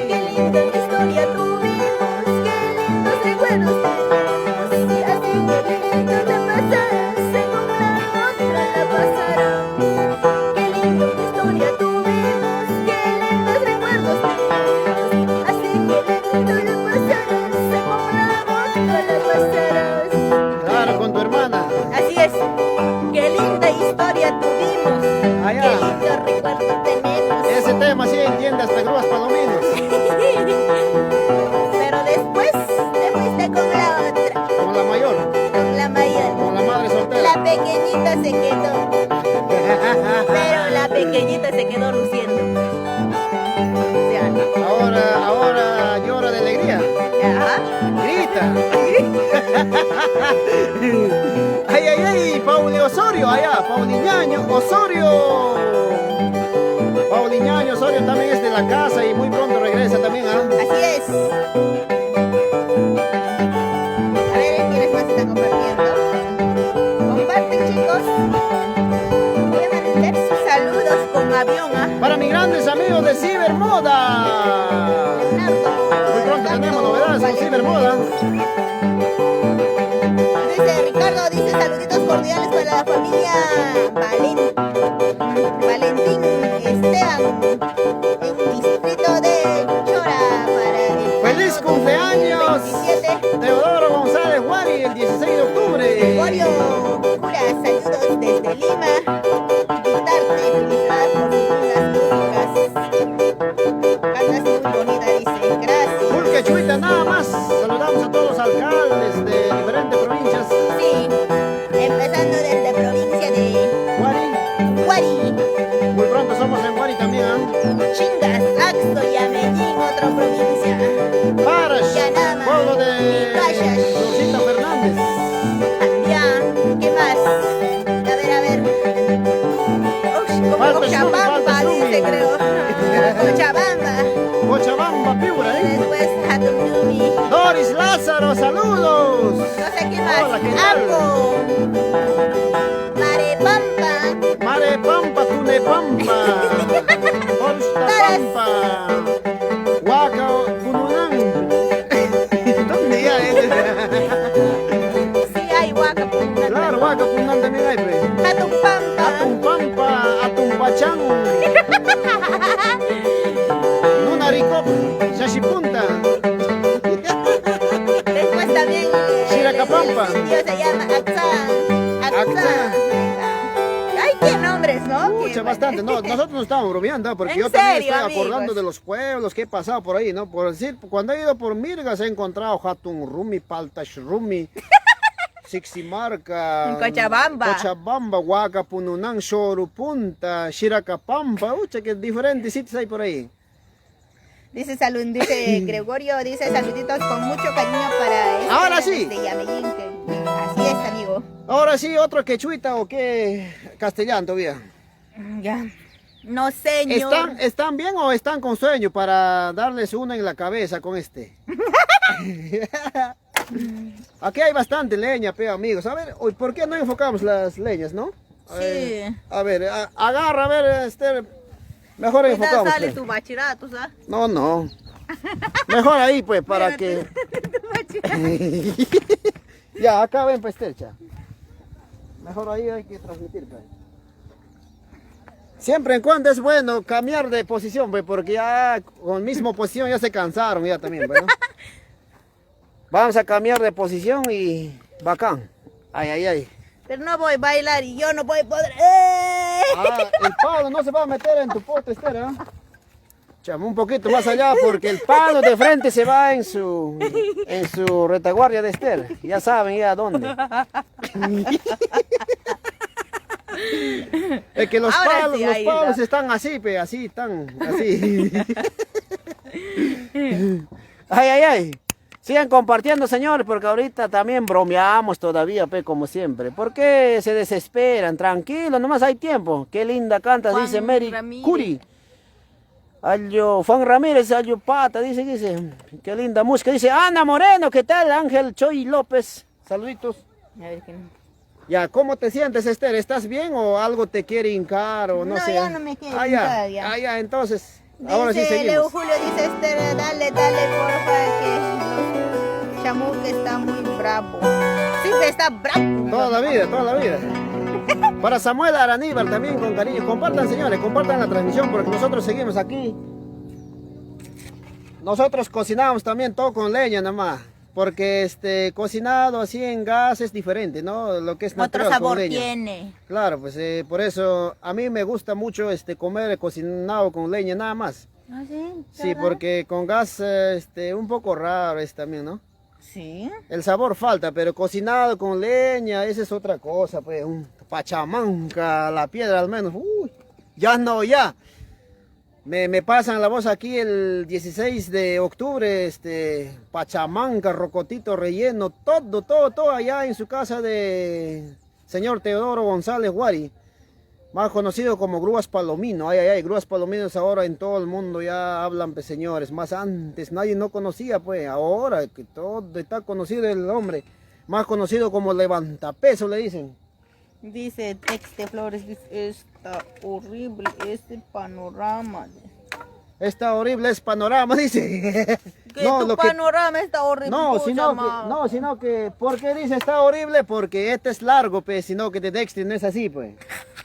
Qué linda historia tuvimos, qué lindos recuerdos tenemos, y así que lindo la pasarás, en una otra la pasarás. Qué linda historia tuvimos, qué lindos recuerdos tenemos, así que lindo la pasarás, en una otra la pasarás. Claro, con tu hermana. Así es, qué linda historia tuvimos, Allá. qué lindo recuerdo tenemos. Ese tema sí entiende hasta grúas palominos. Pero después te fuiste con la otra, Como la mayor. con la mayor. Como la madre soltera. La pequeñita se quedó, pero la pequeñita se quedó luciendo. O sea, Ahora llora de alegría. ajá. Grita. Ay, ay, ay. Pauli Osorio, allá. Pauliñaño Osorio. Pauliñaño Osorio también es de la casa y muy pronto regresa también, ¿ah? Así es. A ver, ¿quiénes más están compartiendo? Comparten, chicos. Voy a mandar sus saludos con avión, ¿ah? Para mis grandes amigos de Cibermoda. Muy pronto tenemos novedades con Cibermoda. Dice Ricardo, dice saluditos cordiales para la familia Valentín Esteban en distrito de Chora para el ¡Feliz año cumpleaños! 2027. Teodoro González Guari, el 16 de octubre. Gregorio Cura, saludos desde Lima. Invitarte, felicidades por tus músicas. Cantas muy bonita, dice. Gracias. Pulque Chuita, nada más. Saludamos a todos los alcaldes de diferentes provincias. Sí, empezando desde provincia de Guari, Huari, muy pronto somos en Guari también, ¿ah? Chingas, Axto y Amellín, otra provincia. Parash, Yanama, pueblo de Cayash. Rosita Fernández. Ya, ¿qué más? A ver. Como Falta Cochabamba, Shumi. dice creo. Cochabamba. Cochabamba, Piura, ¿eh? Después Hatunumi. Doris Lázaro, saludos. No sé qué más. Hola, ¿qué tal? Apo. Marepampa. Mare Pampa, Tunepampa. Orsta Pampa. Huaca, Pununán. ¿Dónde ya es? Sí, hay Huaca. Claro, Huaca, Pununán también hay, pues. Hatumpampa. Atumpampa, Atumpachán. Nunaricop, Xaxipunta. Después también. Shiracapampa. El sitio se llama Axán. Axán. Ay, qué nombres, ¿no? Mucha, Qué bastante. No, nosotros nos estamos bromeando, porque ¿En yo también serio, estoy amigos? acordando de los pueblos que he pasado por ahí, ¿no? Por decir, cuando he ido por Mirgas he encontrado Hatun Rumi, Paltash Rumi, Siximarca, En Cochabamba. Cochabamba, Huaca, Pununán, Chorupunta, Shiracapampa, ucha, que diferentes sitios hay por ahí. Dice dice Gregorio, dice saluditos con mucho cariño para este Ahora sí. de Yamellín, así es, amigo. Ahora sí, otro quechuita o qué castellano todavía. Ya. No, señor. ¿Están bien o están con sueño para darles una en la cabeza con este? Aquí hay bastante leña, pe, amigos. A ver, hoy, ¿por qué no enfocamos las leñas, no? Sí. A ver, agarra, a ver, mejor enfocamos. Sale pues. tu bachillerato, ¿sabes? No, no. Mejor ahí, pues, para que... Ya, acá ven, pues, Tercha. Mejor ahí hay que transmitir, pues. Siempre en cuando es bueno cambiar de posición, pues, porque ya con misma posición ya se cansaron ya también, pues, ¿no? Vamos a cambiar de posición y bacán. Ay, ay, ay. Pero no voy a bailar y yo no voy a poder. El palo no se va a meter en tu pote, Esther, ¿eh? Chamo, un poquito más allá porque el palo de frente se va en su retaguardia de Esther. Ya saben ya dónde. Es que los Ahora palos, sí, los ahí palos está. están así, pe, así, están así. Ay, ay, ay. Sigan compartiendo, señores, porque ahorita también bromeamos todavía, pe, como siempre. ¿Por qué se desesperan? Tranquilo, nomás hay tiempo. Qué linda canta, Juan dice Mary Ramírez. Curi. Juan Ramírez, Alyo Pata, dice. Qué linda música. Dice Ana Moreno, ¿qué tal? Ángel Choy López. Saluditos. A ver, ¿qué? Ya, ¿cómo te sientes, Esther? ¿Estás bien o algo te quiere hincar o no No, sé? ya no me quiere ya. hincar, ya. Ya, entonces, ahora sí Dice Leo seguimos. Julio, dice Esther, dale, porfa, que los chamuque está muy bravo. Sí, que está bravo. Toda la vida. Para Samuel Araníbal también con cariño. Compartan, señores, compartan la transmisión porque nosotros seguimos aquí. Nosotros cocinamos también todo con leña nada más. Porque cocinado así en gas es diferente, ¿no? Lo que es natural Otro sabor con leña. tiene. Claro, pues por eso a mí me gusta mucho comer cocinado con leña nada más. ¿Ah, sí? Sí, ¿Verdad? porque con gas un poco raro es también, ¿no? Sí. El sabor falta, pero cocinado con leña, esa es otra cosa, pues, un pachamanca, la piedra al menos, uy, ya no, ya. Me pasan la voz aquí el 16 de octubre, pachamanca, rocotito relleno, todo allá en su casa de señor Teodoro González Guari, más conocido como Grúas Palomino. Ay, Grúas Palominos ahora en todo el mundo ya hablan, pues, señores, más antes nadie no conocía, pues, ahora que todo está conocido el hombre, más conocido como levantapeso le dicen. Dice Texte Flores, dice, está horrible este panorama. Está horrible es panorama, dice. Que tu panorama está horrible. No, pucha, sino que, ¿por qué dice está horrible? Porque este es largo, pues, sino que de Dexter no es así, pues.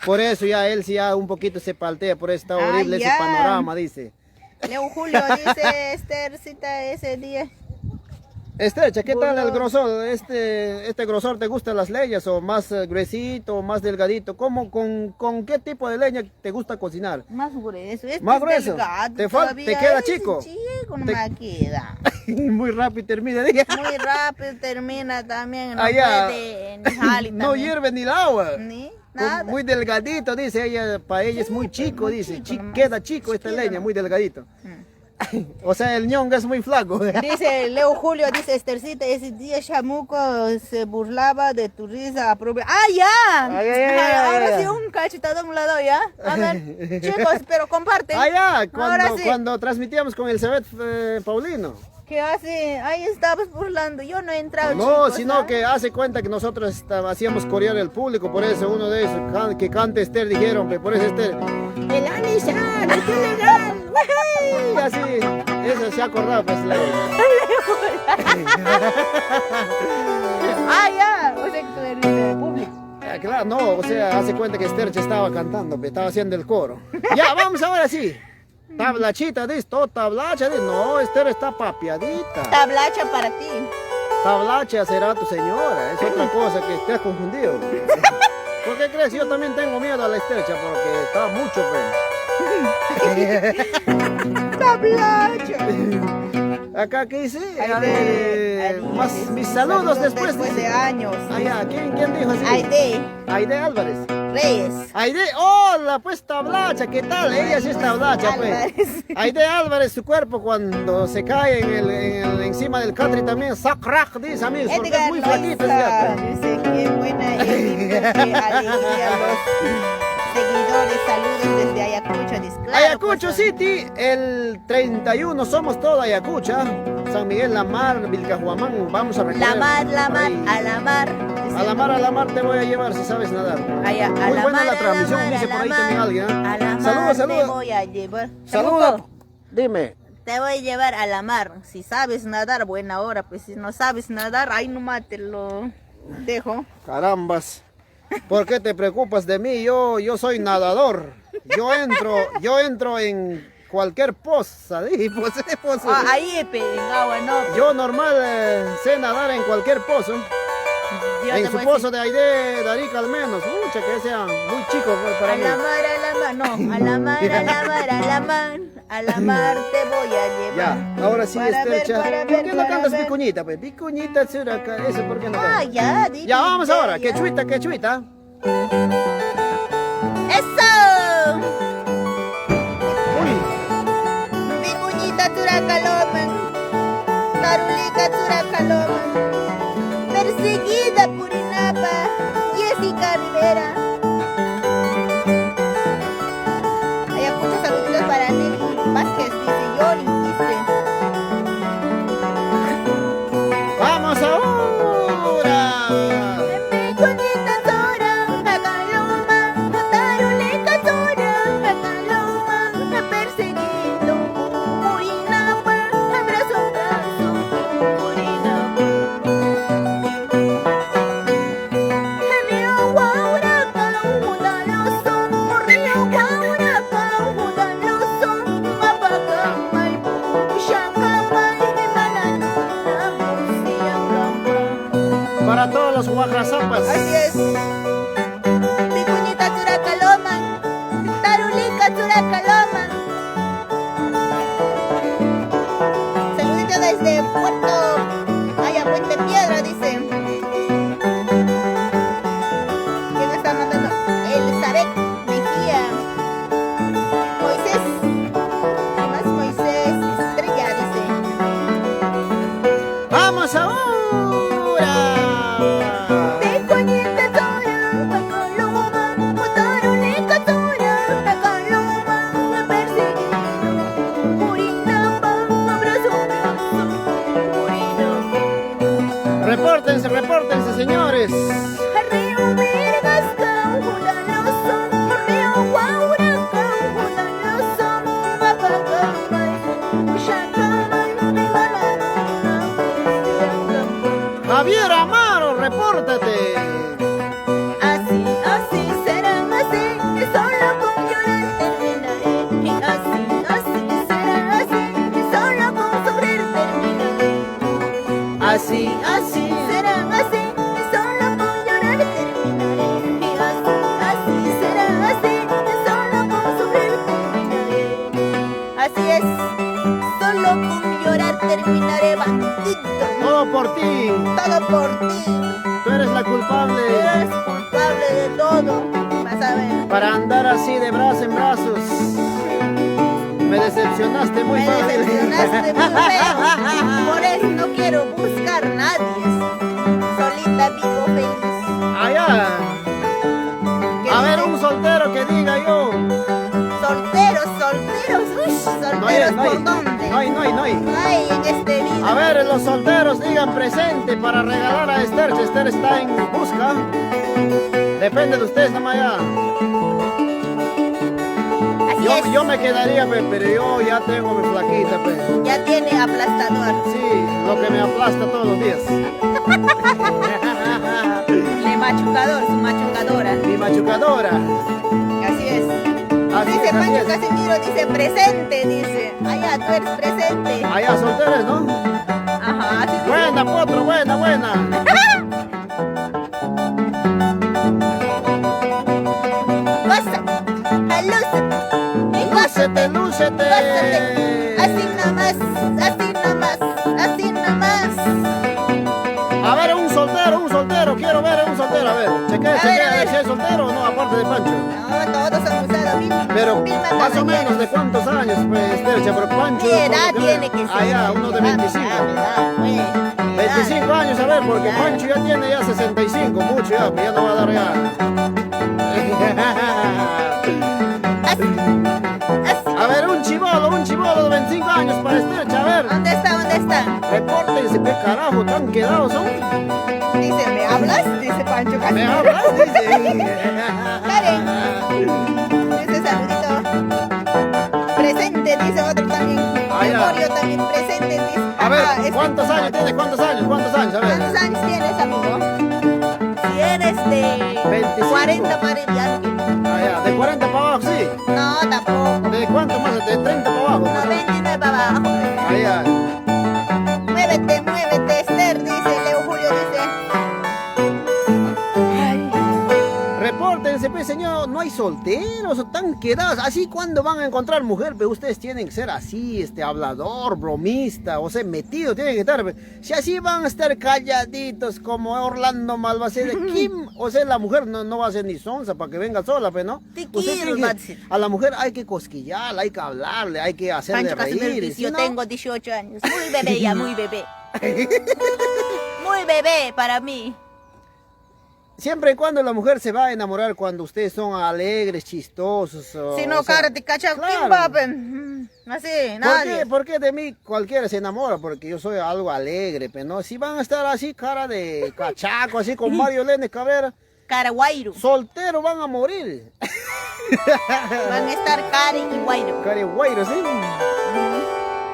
Por eso ya él sí ya un poquito se paltea, por eso está horrible ese ya. panorama, dice. Leo Julio dice, Esthercita, ese día. Estrecha, ¿qué tal el grosor? ¿Este grosor te gustan las leñas o más gruesito o más delgadito? ¿Con qué tipo de leña te gusta cocinar? Más grueso. Este ¿Más es grueso? delgado ¿Te todavía, queda ese chico? Chico, no me queda. Muy rápido termina, diga. Muy rápido termina también. No Allá, puede ni jali no también. hierve ni el agua. Ni nada. Muy delgadito, dice ella, para ella es muy chico, muy dice. chico nomás. Queda chico esta Chiquito leña, nomás. muy delgadito. Mm. O sea, el ñonga es muy flaco. Dice Leo Julio, dice Estercita, ese día Chamuco se burlaba de tu risa. ¡Ah, ya! Ahora sí un cachetadón le doy, ¿ya? A ver, chicos, pero comparten. Allá, Ahora sí. cuando transmitíamos con el Cebet Paulino. ¿Qué hace? Ahí estabas burlando, yo no he entrado. No, chicos, sino ¿ah? que hace cuenta que nosotros hacíamos corear el público, por eso uno de esos que cante Esther dijeron, por eso Esther, el Anishan, qué legal, ¡uy! Así, eso se ha acordado, pues Leo. Ah, ya, o sea que tú eres del público. Claro, no, o sea, hace cuenta que Esther ya estaba cantando, estaba haciendo el coro. Ya, vamos ahora sí. Tablachita, dice, todo tablacha, dice, no, Esther está papiadita. Tablacha para ti. Tablacha será tu señora, es otra cosa que te has confundido. ¿Por qué crees? Yo también tengo miedo a la estrecha porque está mucho, pues. Tablacha. Acá, ¿qué dice? Aide, Mis saludos después de años. Allá, ¿quién dijo así? Aide Álvarez. Reyes. Aide, hola, pues tablacha, ¿qué tal? Ella sí es tablacha, pues. Álvarez. Aide Álvarez, su cuerpo cuando se cae encima del country también, sacrac, dice amigos, porque es muy flaquita. Dice que buena ella, que alegría a los seguidores, saludos desde Ayacucho. Dice, claro, Ayacucho pues, City, el 31 somos todo Ayacucho. San Miguel, La Mar, Vilcajuamán, vamos a recorrer. La mar, ahí. a la mar. A la mar te voy a llevar si sabes nadar. Ay, a Muy la buena mar, la a transmisión, mar, dice a por la ahí también mar, alguien. a la Saludos, mar te saludos. voy a llevar. Saludos. Chamuco, Dime. te voy a llevar a la mar. Si sabes nadar, buena hora. Pues si no sabes nadar, ahí nomás te lo dejo. Carambas. ¿Por qué te preocupas de mí? Yo soy nadador. Yo entro en cualquier poza. Pozo. Ah, ahí en agua, no. Yo normal sé nadar en cualquier pozo. Yo En te su voy a pozo de Aide, de Arica al menos. Mucha que sea muy chico pues, para a mí. la mar, no, a la mar, a la mar, a la mar, a la mar te voy a llevar. Ya, ahora sí, Para ver, Estercha. para ¿Por ver, qué no para cantas ver. Vicuñita, pues? Vicuñita, Tsuraca, eso, ¿por qué no Ah, cantas? ya, dije. Ya, vamos ahora. ya. Quechuita, quechuita. ¡Eso! Uy, Vicuñita Turacaloman, Tarulica Turacaloman, perseguida por Inapa, Jessica Rivera. Hay muchos saluditos para Nelly Vázquez, dice Yori, dice. vamos ahora. Vicuñita Tora, Jacaloma, Tarulica Tora, Jacaloma, perseguido por Inapa, abrazo, abrazo, por Inapa. Río Guauraca, Judaloso, Río Guauraca, Judaloso, Mapacamay, Chacamay, Mananuna, Musiacamay. Para todos los guajazapas. Así es. Vicuñita Turacaloman, Tarulica Turacaloman. Saludito desde Puerto, allá Puente Piedra, dice. ¿Quién está mandando? Elizabeth Mejía. Moisés. ¿Qué más? Moisés Estrella, dice. Vamos ahora. Vicuñita Tora, Jacaloma, Tarulica Tora, Jacaloma, perseguido por Inapa, abrazo, abrazo, por Inapa. Repórtense, señores. Río Virgasca, Judaloso, Río Guauraca, Judaloso, Mapacamay, Chacamay, Mananuna, Musiacamay. Javier Amaro, repórtate. Así será, así, que solo con llorar terminaré. Y así será, así, que solo con sufrir terminaré. Así será, así, que solo con llorar terminaré. Y así será, así, que solo con sufrir terminaré. Así es, solo con llorar terminaré, bandito. Todo por ti. Todo por ti. Tú eres la culpable. Eres culpable de todo. Vas a ver. Para andar así de brazos en brazos. Me decepcionaste muy Me fácil. decepcionaste muy feo. Por eso no quiero buscar a nadie. Solita vivo feliz. Allá. ¿Qué A ver, dice? un soltero que diga yo. Solteros. Uy, solteros, ¿por dónde? No hay. Ay, en este video. A ver, los solteros digan presente para regalar a Esther. Si Esther está en busca. Depende de ustedes, nomás ya. Así es. Yo me quedaría, pero yo ya tengo mi flaquita, pues. Ya tiene aplastador. Sí, lo que me aplasta todos los días. Le machucador, su machucadora. Mi machucadora. Así es. Así Dice es, así Pancho es. Casimiro, dice presente, dice. Allá, tú eres presente. Allá, solteros, ¿no? Ajá, así dice. Buena, potro, buena. Goza, alúzate, Lúcete. gózate. Así nomás. A ver, un soltero, quiero ver a un soltero, a ver. Chequea, A ver. si es soltero o no, aparte de Pancho. No, todos son usados. Pero más o menos, ¿de cuántos años, pues, Estercha? Pero Pancho... ¿Qué edad por lo tiene que ser? Allá, uno de 25. Pues. 25 años, a ver, porque Pancho ya tiene ya 65, mucho ya, pues ya no va a dar ya. A ver, un chivolo de 25 años para Estercha, a ver. ¿Dónde está? Repórtense, qué carajo, tan quedados son. Dice, ¿me hablas? Dice Pancho Castillo. ¿Me hablas? Dice. Karen. Dice saludito. Presente, dice otro también. Ah, ya. Gregorio también presente, dice. A ver, Ajá, ¿cuántos años tienes? ¿Cuántos años? ¿Cuántos años? A ver. ¿Cuántos años tienes, amigo? Si eres de 25. 40 para allá. Ah, ya, de 40 para abajo, sí. No, tampoco. ¿De cuánto más? De 30 para abajo. No, 29 para abajo. Ah, ya. Muévete, Esther, dice. Leo Julio dice. Ay. Repórtense, pues, señor, no hay solteros o tan quedados. Así, cuando van a encontrar mujer, pues ustedes tienen que ser así, hablador, bromista, o sea, metido, tienen que estar. Pues. Si así van a estar calladitos como Orlando Malvaceda, Kim, o sea, la mujer no va a ser ni sonsa para que venga sola, pues, ¿no? Te Usted quiero, tiene que- Maxi. a la mujer hay que cosquillarla, hay que hablarle, hay que hacerle Pancho Casimiro reír. dice, si yo no- tengo 18 años. Muy bebé ya, muy bebé. Muy bebé para mí. Siempre y cuando la mujer se va a enamorar cuando ustedes son alegres, chistosos. Si no, cara, te cacha, claro. ¿quién va? Así, nadie. ¿Por qué de mí cualquiera se enamora? Porque yo soy algo alegre, pero no. Si van a estar así, cara de cachaco, así con Mario Lenes Cabrera, Caraguairo. solteros van a morir. Van a estar Karen y Guairo. Careguairo, ¿sí?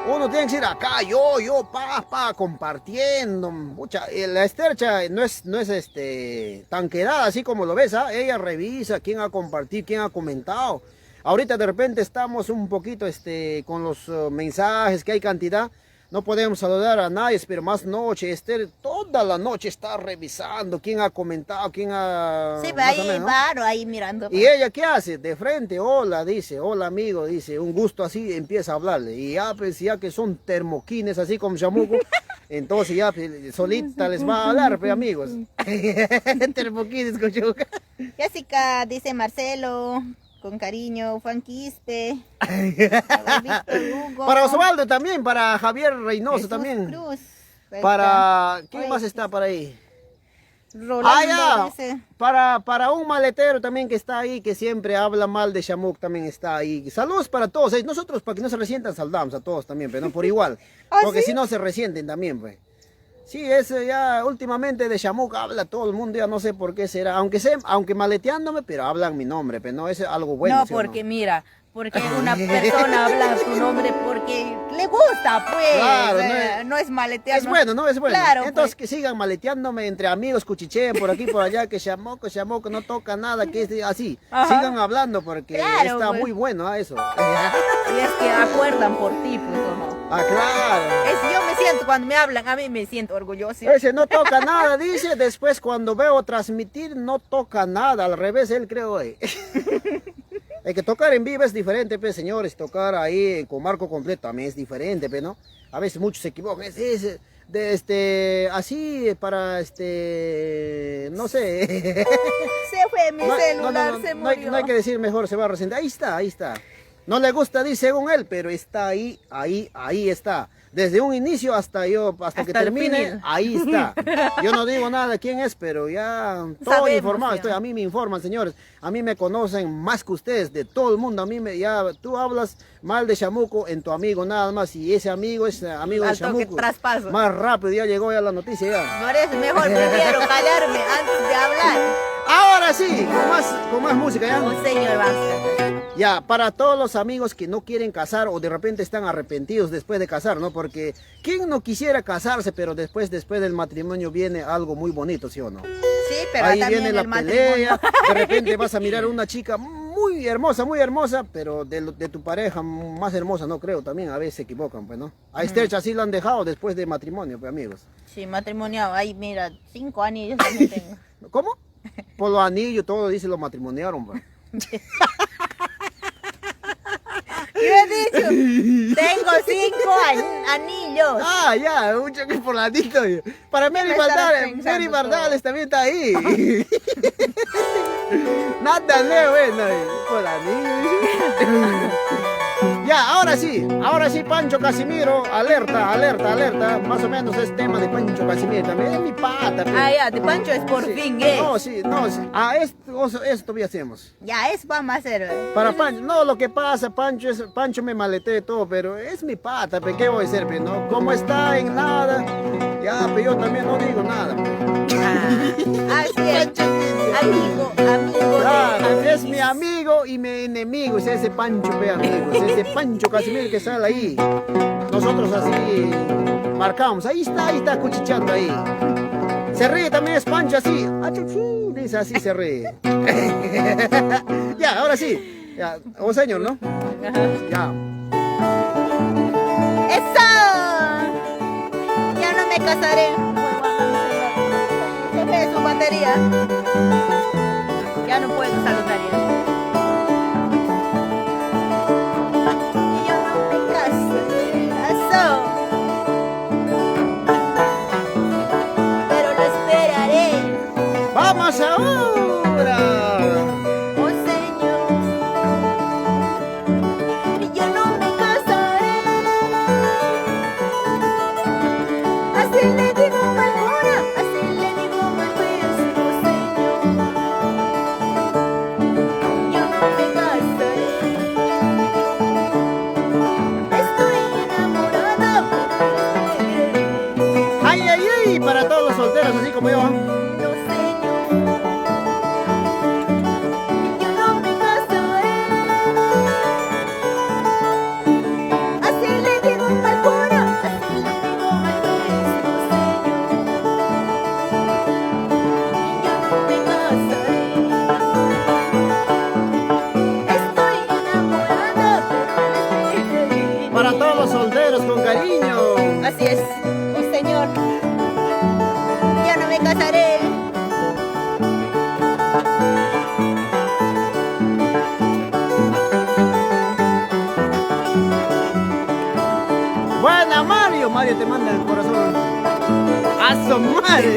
Uno tiene que ir acá, yo, compartiendo. Mucha, la estercha no es tan quedada así como lo ves, ¿ah? Ella revisa quién ha compartido, quién ha comentado. Ahorita de repente estamos un poquito con los mensajes, que hay cantidad. No podemos saludar a nadie, pero más noche, Esther, toda la noche está revisando quién ha comentado, quién ha... Sí, más o ahí, menos, ¿no? varo, ahí mirando. Y ella, ¿qué hace? De frente, hola, dice, hola amigo, dice, un gusto así, empieza a hablarle. Y ya, pues, ya que son termoquines, así como chamuco, entonces ya pues, solita les va a hablar, pues, amigos. Termoquines con chamuco. Jessica dice Marcelo, con cariño, Juan Quispe. Víctor Hugo. Para Osvaldo también, para Javier Reynoso Jesús también. Cruz. Ahí Para, está. ¿quién Oye, más está por ahí? Rolando Ya. dice. Para un maletero también que está ahí, que siempre habla mal de Chamuc, también está ahí. Saludos para todos. Nosotros, para que no se resientan, saludamos a todos también, pero no por igual. ¿Ah, Porque sí? si no se resienten también, pues. Sí, ese ya últimamente de Chamuc habla todo el mundo, ya no sé por qué será. Aunque maleteándome, pero hablan mi nombre, pero no es algo bueno. No, ¿sí o porque mira, porque una persona habla su nombre porque le gusta, pues. Claro, No es maletear. Es bueno, ¿no? Es bueno. Claro, Entonces pues. que sigan maleteándome entre amigos, cuchicheen por aquí, por allá, que Chamoco, no toca nada, que es así. Ajá. Sigan hablando porque Claro, está pues. muy bueno, ¿ah? Eso. Y es que acuerdan por ti, pues, ¿o no? Ah, claro. Yo me siento, cuando me hablan, a mí me siento orgullosa. Ese no toca nada, dice. Después cuando veo transmitir, no toca nada. Al revés, él creo. Hay que tocar en vivo es diferente, pues, señores. Tocar ahí con marco completo también es diferente, pues, ¿no? A veces muchos se equivocan. Así para, no sé. Se fue mi celular, se no hay, murió. no hay que decir mejor, se va a resentir. Ahí está, ahí está. No le gusta, dice según él, pero está ahí está. Desde un inicio hasta que el termine, final. ahí está. Yo no digo nada de quién es, pero ya todo Sabemos, informado. ya. A mí me informan, señores. A mí me conocen más que ustedes, de todo el mundo. Tú hablas mal de Chamuco en tu amigo nada más. Y ese amigo es amigo de Al toque Chamuco. traspaso. Más rápido ya llegó ya la noticia ya. Por eso mejor prefiero callarme antes de hablar. Ahora sí, con más música ya. Un señor basta. Ya, para todos los amigos que no quieren casar o de repente están arrepentidos después de casar, ¿no? Porque ¿quién no quisiera casarse, pero después del matrimonio viene algo muy bonito, ¿sí o no? Sí, pero Ahí también viene la el matrimonio. pelea, de repente vas a mirar a una chica muy hermosa, pero de tu pareja más hermosa, no creo, también a veces se equivocan, pues, ¿no? A Esther así lo han dejado después de matrimonio, pues, amigos. Sí, matrimoniado. Ahí, mira, 5 anillos también tengo. ¿Cómo? Por los anillos, todo dice, lo matrimoniaron, pues. Yo he dicho, tengo 5 anillos. Ah, ya, mucho que por ladito. Para Mary me estarás Bardales, pensando Mary todo? Bardales también está ahí. Nada, bueno, por ladito. Ya, ahora sí, Pancho Casimiro, alerta, alerta, alerta. Más o menos es tema de Pancho Casimiro también, es mi pata. Ah, ya, de Pancho es por Sí. fin, ¿eh? No, sí, no, sí. Ah, esto todavía hacemos. Ya, eso vamos a hacer. Para Pancho, no, lo que pasa, Pancho me maleté todo, pero es mi pata, pe, ¿qué voy a hacer, pe, no? Como está en nada, ya, pero yo también no digo nada, pe. Así es. Amigo, amigo. Claro, de es mi amigo y mi enemigo, es ese Pancho, pe, amigos, ese Pancho Casimiro que sale ahí. Nosotros así marcamos, ahí está cuchicheando ahí. Se ríe también es Pancho así. Achuchín, dice así se ríe. Ya, ahora sí. Ya, un señor, ¿no? Ajá. Ya. ¡Eso! Ya no me casaré. Se ve su batería. Ya no puedo saludar ya. Yo no me casaré. ¡Eso! Pero lo esperaré. ¡Vamos ahora! Oh Señor, yo no me casaré. Así le digo Malbora, así le digo Malvez, oh Señor. Yo no me casaré. Estoy enamorada, pero ¡Ay, ay, ay! Para todos los solteros, así como yo. no Señor. Yo no me casaré. Así le digo Malbora, así le digo Malvez, oh Señor. Yo no me casaré. Estoy enamorada, pero no esperaré. Para todos los solteros, con cariño. Así es, oh Señor. Ya no me casaré. Buena, Mario. Mario te manda el corazón. ¡A su madre!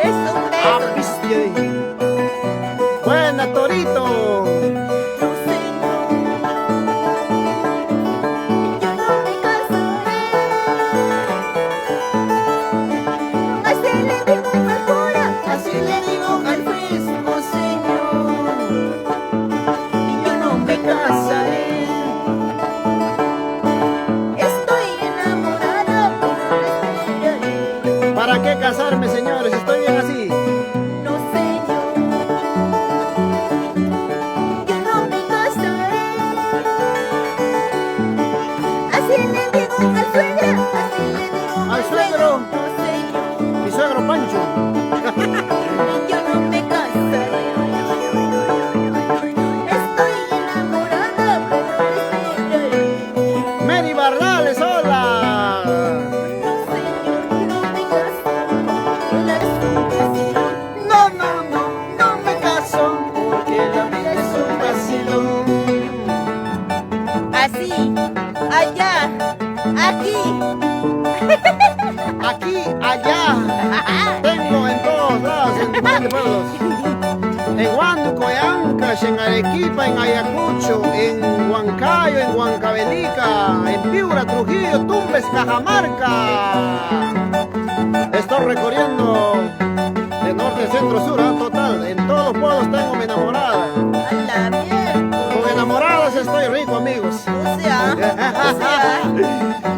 Es un ¡Ah, beso. bestia! Buena, Torito. Oh Señor. Yo no me casaré. Así le digo Malbora, así le digo Malvez, oh Señor. Yo no me casaré. Estoy enamorada, pero no esperaré. ¿Para qué casarme, señores? Estoy bien así. No Señor. Yo no me casaré. Así le digo al suegra, así le digo Al suegro. No Señor. Mi suegro Pancho. Yo no me casaré. Estoy enamorada, pero no esperaré. Mary Barrales, hola. No Señor, yo no me casaré. La vida No, no, no, no me caso, porque la vida es un vacilón. así, allá, aquí. Aquí, allá, tengo en todos lados, en diferentes pueblos. En Huánuco, en Ancash, en Arequipa, en Ayacucho, en Huancayo, en Huancavelica, en Piura, Trujillo, Tumbes, Cajamarca. Estoy recorriendo de norte, centro, sur, total. En todos los pueblos tengo mi enamorada. A la mierda. Con enamoradas estoy rico, amigos. O sea,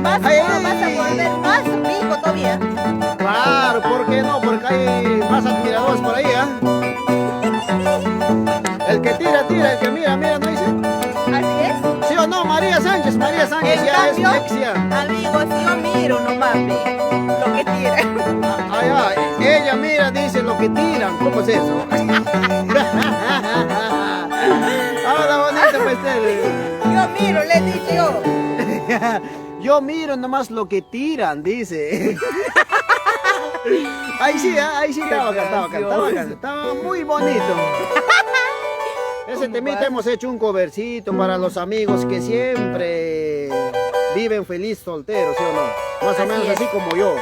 más Ay, seguro vas a volver más rico todavía. Claro, ¿por qué no? Porque hay más admiradores por ahí, ¿ah? El que tira, tira, el que mira, mira, ¿no dice? Así es. ¿Sí o no? María Sánchez En ya cambio, es exia. amigos, yo miro nomás ve, lo que tiran. Ay, ay, ella mira, dice lo que tiran. ¿Cómo es eso? Ahora bonito, pues. Yo miro, le he dicho yo. Yo miro nomás lo que tiran, dice. Ahí sí, ahí sí estaba muy bonito. Ese temita hemos hecho un covercito para los amigos que siempre viven feliz solteros, ¿sí o no? Más o Así menos es. así como yo.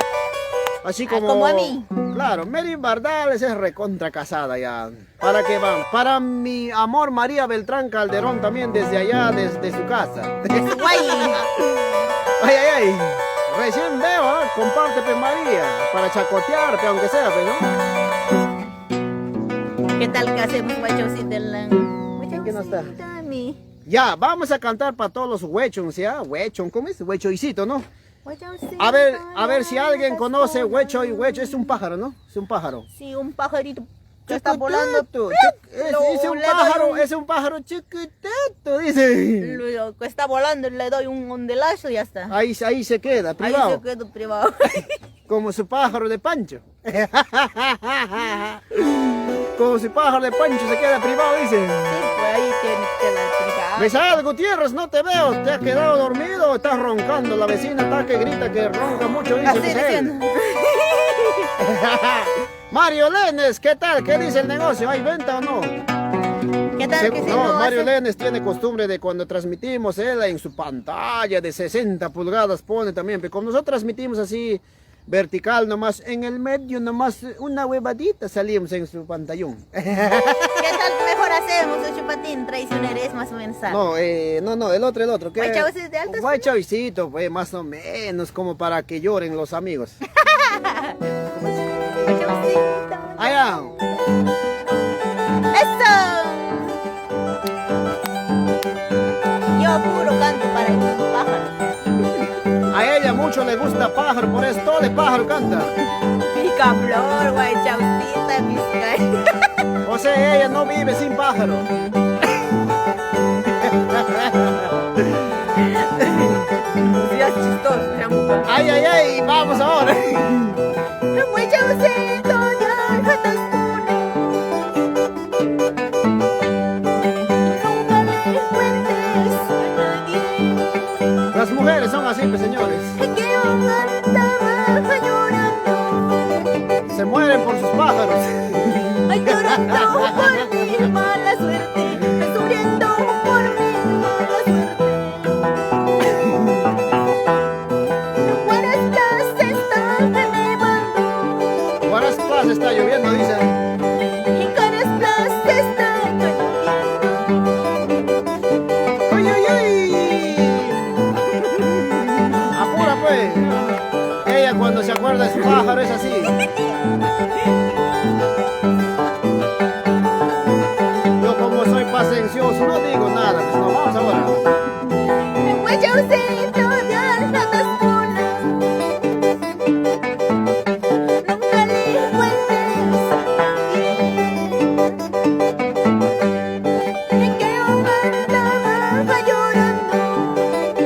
Así como... como a mí. Claro, Mary Bardales es recontra casada ya. ¿Para qué van? Para mi amor María Beltrán Calderón también desde allá, desde su casa. Guay. Ay, ay, ay. Recién veo, ¿eh? Comparte, pues, María, para chacotear, pues, aunque sea, pues, ¿no? ¿Qué tal que hacemos, guachosita? ¿Quién no está? Mi Ya, vamos a cantar para todos los huechons, ¿ya? Huechon, ¿cómo es? Huechoicito, ¿no? guachosita. A ver si alguien conoce huecho y huecho. Es un pájaro, ¿no? Es un pájaro. Sí, un pajarito que está volando. Es un pájaro chiquitito, dice. Lo que está volando, le doy un ondelazo y ya está. Ahí se queda, privado. Ahí se quedó privado. Como su pájaro de Pancho. Como su pájaro de Pancho se queda privado, dice. Sí, pues ahí tiene que quedar privado. Besal Gutiérrez, no te veo. ¿Te has quedado dormido o estás roncando? La vecina está que grita que ronca mucho, dice Así Besal. diciendo. Mario Lenes, ¿qué tal? ¿Qué dice el negocio? ¿Hay venta o no? ¿Qué tal que si No, no Mario hace? Lenes tiene costumbre de cuando transmitimos, él en su pantalla de 60 pulgadas pone también, pero como nosotros transmitimos así vertical nomás, en el medio nomás una huevadita salimos en su pantallón. ¿Qué tal que mejor hacemos el chupatín traicionero? Es más o menos algo. No, el otro. ¿Qué? White Choice es de altas. White Choicito, pues más o menos como para que lloren los amigos. Guachosita. Allá. ¡Eso! Yo puro canto para el pájaro. A ella mucho le gusta pájaro, por eso todo de pájaro canta. Picaflor, guaychausita, Vizcay. O sea, ella no vive sin pájaro. Sí, es chistoso, ya muy Ay, vamos ahora. Guaychausito, ya, jatas nunca le cuentes a nadie Las mujeres son así, pues, señores. que yo andaba llorando. Se mueren por sus pájaros. Ay, llorando por mi mala suerte, sufriendo por mi mala suerte. Buenas clases están nevando Buenas clases, está lloviendo, dice. y caras clases están lloviendo. ¡Ay! Apura, pues. Ella cuando se acuerda de su pájaro es así. Yo como soy paciencioso no digo nada, pues no, vamos ahora. Guaychausito de altas tunas, nunca le cuentes a nadie que yo andaba llorando.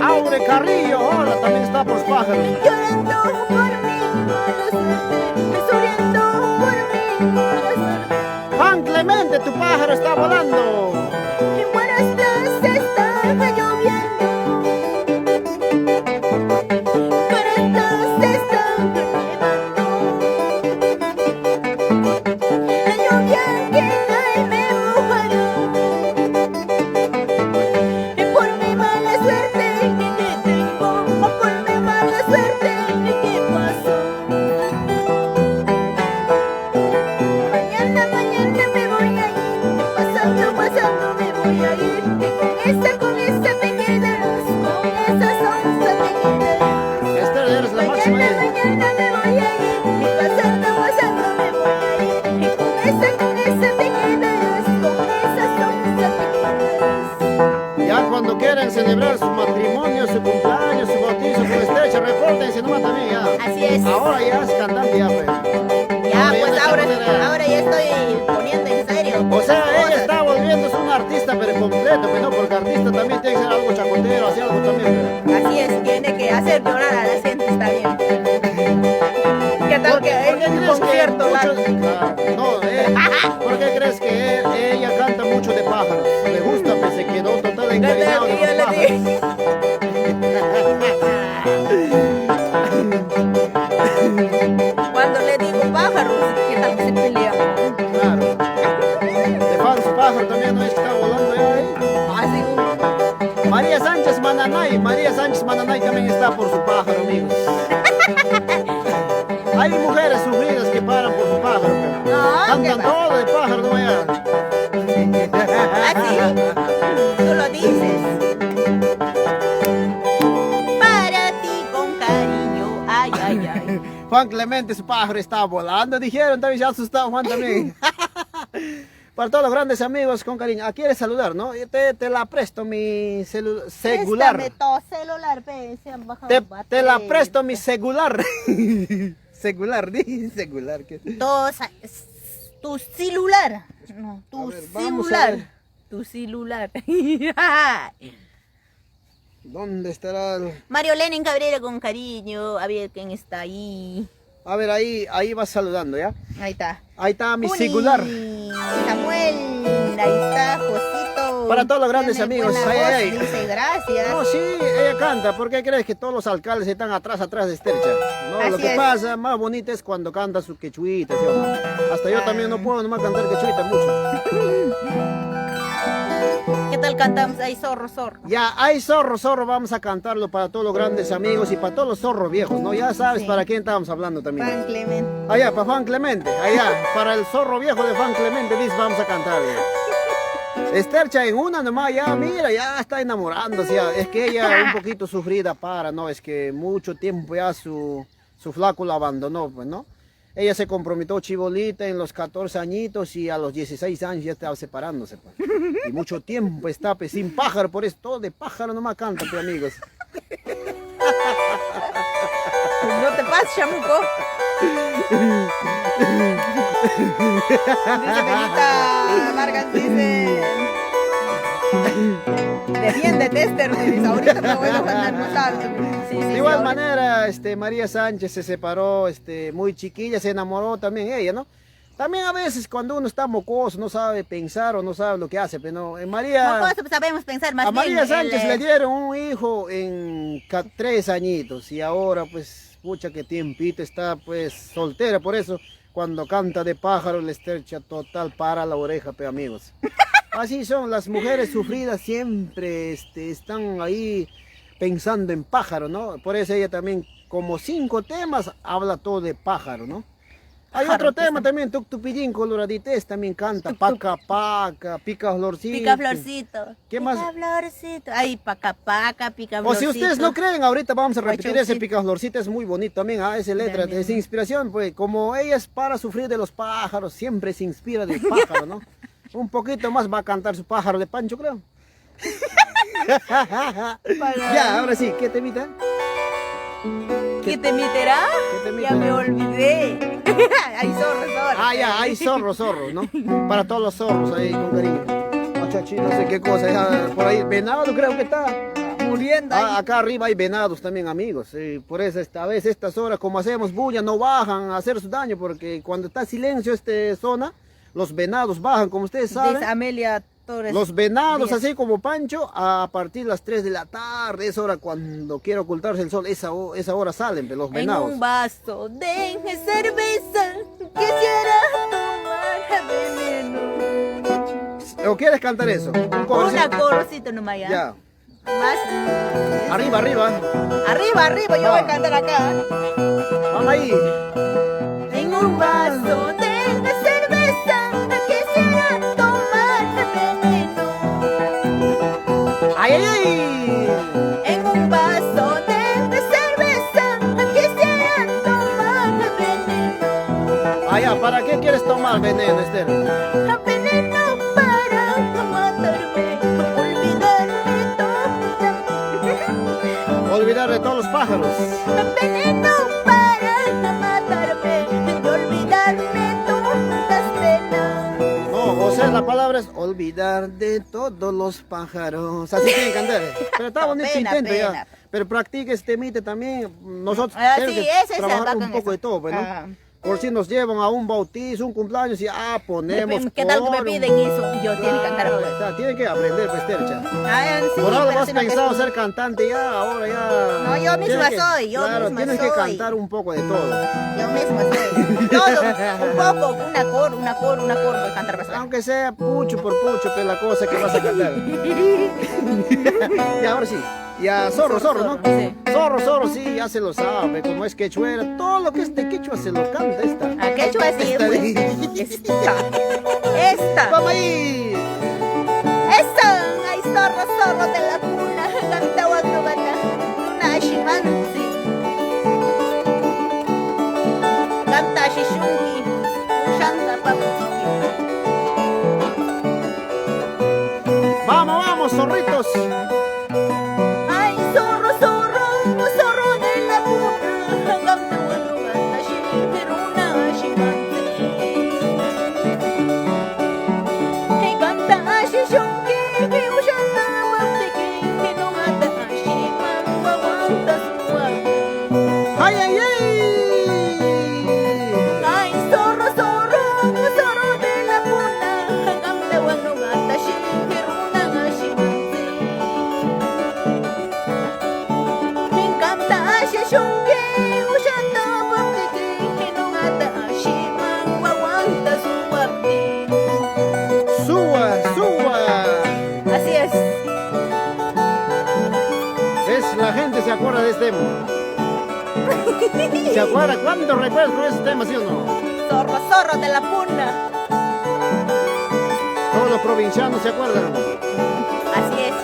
Aure Carrillo, ahora también está por los pájaros. Llorando por mi mala suerte, sufriendo por mi mala suerte. Juan Clemente, tu pájaro está volando. En buenas clases estaba lloviendo, buenas clases estaba nevando. La lluvia llega y me mojará. Y por mi mala suerte que tengo, o por mi mala suerte que pasó. Mañana me voy a ir, pasando me voy a ir. Y con esa te quedarás, con esa sonrisa te quedarás. Esther, eres la máxima. Mañana me voy a ir, y pasando me voy a ir. Y con esa te quedarás, con esa sonrisa te quedarás. Ya cuando quieran celebrar su matrimonio, su cumpleaños, su bautizo, su estrecha, repórtense nomás también ya. Así es. Ahora ya es cantante ya, pues. Ya, pues no ahora se ya estoy poniendo en serio. O sea, ella está volviéndose un artista, pero completo, pues no, porque artista también tiene que ser algo chacotero, así algo también. Pues. Así es, tiene que hacer llorar a la gente, está bien. ¿Qué tal que ¿Por qué en un crees concierto que largo? ¿Por qué crees que ella canta mucho de pájaros? Le gusta, pues se quedó total encariñado de Yo los le pájaros. dije. Cuando le digo pájaros, ¿qué tal que se pelea? Claro. De fans pájaro también no es que está volando ya ahí. Así. María Sánchez Mananay también está por su pájaro, amigos. Hay mujeres sufridas que paran por Cantan todo de pájaro, no vaya. ¿Así? Tú lo dices. Para ti con cariño, ay, ay, ay. Juan Clemente, su pájaro está volando, dijeron, también se ha asustado Juan también. Para todos los grandes amigos, con cariño. ¿Quieres saludar, no? Te la presto, mi celular. Préstame tu celular, pe, se han bajado Te la batería. presto, mi celular. Celular, di celular. ¿Qué? Tu celular. No, tu A ver, vamos a ver. celular. Tu celular. ¿Dónde estará? Mario Lenin Cabrera con cariño. A ver quién está ahí. A ver, ahí vas saludando, ¿ya? Ahí está. Ahí está mi Uni, celular. Samuel, ahí está, Josito. Para todos los grandes Tiene amigos. buena Ay, voz, ay. dice gracias. No, sí, ella canta. ¿Por qué crees que todos los alcaldes están atrás de Estercha? No, lo Así que es. pasa, más bonito es cuando canta su quechuita, ¿sí o no? Hasta yo también no puedo nomás cantar quechuita mucho. ¿Qué tal cantamos ahí, zorro, zorro? Ya, hay zorro, vamos a cantarlo para todos los grandes amigos y para todos los zorros viejos, ¿no? Ya sabes Sí. para quién estábamos hablando también. Pan Clemente. Allá, para Juan Clemente, allá, para el zorro viejo de Juan Clemente, dice, vamos a cantarle. Estercha en una nomás, ya, mira, ya está enamorándose, ya. Es que ella un poquito sufrida ¿no? Es que mucho tiempo ya su flaco la abandonó, pues, ¿no? Ella se comprometió chibolita en los 14 añitos y a los 16 años ya estaba separándose, pues. Y mucho tiempo está, pues, sin pájaro, por eso todo de pájaro nomás canta, pues, amigos. No te pases, chamuco. Dice Benita Vargas, dice... Defiéndete, Esther, dice, ahorita me voy a defender, no sabes. Sí, De igual ahorita- manera, María Sánchez se separó, muy chiquilla, se enamoró también ella, ¿no? También a veces cuando uno está mocoso, no sabe pensar o no sabe lo que hace, pero María... Mocoso, sabemos pensar más A bien. María Sánchez el, le dieron un hijo en 3 añitos y ahora pues, pucha que tiempito está pues soltera, por eso cuando canta de pájaro le estercha total para la oreja, pe amigos. Así son, las mujeres sufridas siempre están ahí pensando en pájaro, ¿no? Por eso ella también, como 5 temas, habla todo de pájaro, ¿no? Hay Pájaro, otro tema también, Tuctupillín Coloradites también canta, paca paca, pica florcito. Pica florcito. ¿Qué más? Pica florcito. Ay, paca paca, pica O florcito. si ustedes no creen, ahorita vamos a repetir ese Guachaucito. picaflorcito, es muy bonito también, esa letra, También. es inspiración, pues como ella es para sufrir de los pájaros, siempre se inspira del pájaro, ¿no? Un poquito más va a cantar su pájaro de Pancho, creo. Ya, ahora sí, ¿qué temita? ¿Qué te meterá? ¿Qué te Ya me meterá? olvidé. Ay, zorro, zorro. Ah, ya, hay zorros, ¿no? Para todos los zorros ahí, con cariño. Machachi, no sé qué cosa, ya, por ahí, venado creo que está. Muriendo ahí. Acá arriba hay venados también, amigos. Por eso a veces estas horas, como hacemos bulla, no bajan a hacer su daño, porque cuando está silencio esta zona, los venados bajan, como ustedes saben. Dice Amelia Torres. Los venados, Díaz. así como Pancho, a partir de las 3 de la tarde, es hora cuando quiere ocultarse el sol, esa hora salen los En venados. un vaso de cerveza quisiera tomar veneno. ¿O quieres cantar eso? Un covercito. Una corcito nomás ya. Ya. Más. Arriba, arriba. Arriba, arriba, yo voy a cantar acá. Vamos ahí. En un vaso de cerveza quisiera tomar veneno. ¡Ay, ay, ay! En un vaso de cerveza quisiera tomar veneno. Allá, ¿para qué quieres tomar veneno, Esther? Veneno para matarme, olvidarme todo. Olvidar de todos los pájaros. Veneno para matarme y olvidarme todas las penas. No, o sea, la palabra es olvidar de todos los pájaros. Así tienen que cantar. Pero está bonito tu Pena, intento pena. ya. Pero practique este mite también. Nosotros Ah, tenemos sí, que ese es trabajar bacán un poco eso. de todo, pues, ¿no? Ah. Por si nos llevan a un bautizo, un cumpleaños y ponemos ¿Qué tal que me coro. piden eso? Yo tengo que cantar Claro, pues. está, tienen que aprender, pues, Tercha. Ah, sí, Por ahora pero has si no pensado que- ser cantante ya, ahora ya. No, yo misma Tienes que- soy, yo claro, misma tienes que soy. cantar un poco de todo. Yo mismo soy. Todo, un poco, una cor, voy a cantar bastante. Aunque sea pucho por pucho, pero la cosa que vas a cantar. Y ahora sí. Ya, zorro, ¿no? Sí. Zorro, sí, ya se lo sabe, como es quechuera, todo lo que es de quechua se lo canta esta. ¿A quechua sí? Esta Pues. de- Esta. Vamos ahí. Esta. Ay, zorro de la puna. Ganta wagana. Una shimansi. Ganta shishungi. Shanta papuchiki. Vamos, zorritos. Ay, zorro de la puna. Ganta wagana. Shiruna shimansi. Hey, ganta shishungi. Ushanta papuchiki. No gata shiman. Wawanta suwa. ¡Ay, ay, ay! Ay, zorro de la puna. Gamta wano gata shiruna shimansi. Gamta shishungi ushanta paptiki. No gata shiman wawanta suwapti. ¡Suba! Así es. Es, la gente se acuerda de este tema. ¿Se acuerda? ¿Cuántos recuerdos con ese tema, sí o no? Zorro de la puna. Todos los provincianos se acuerdan. Así es.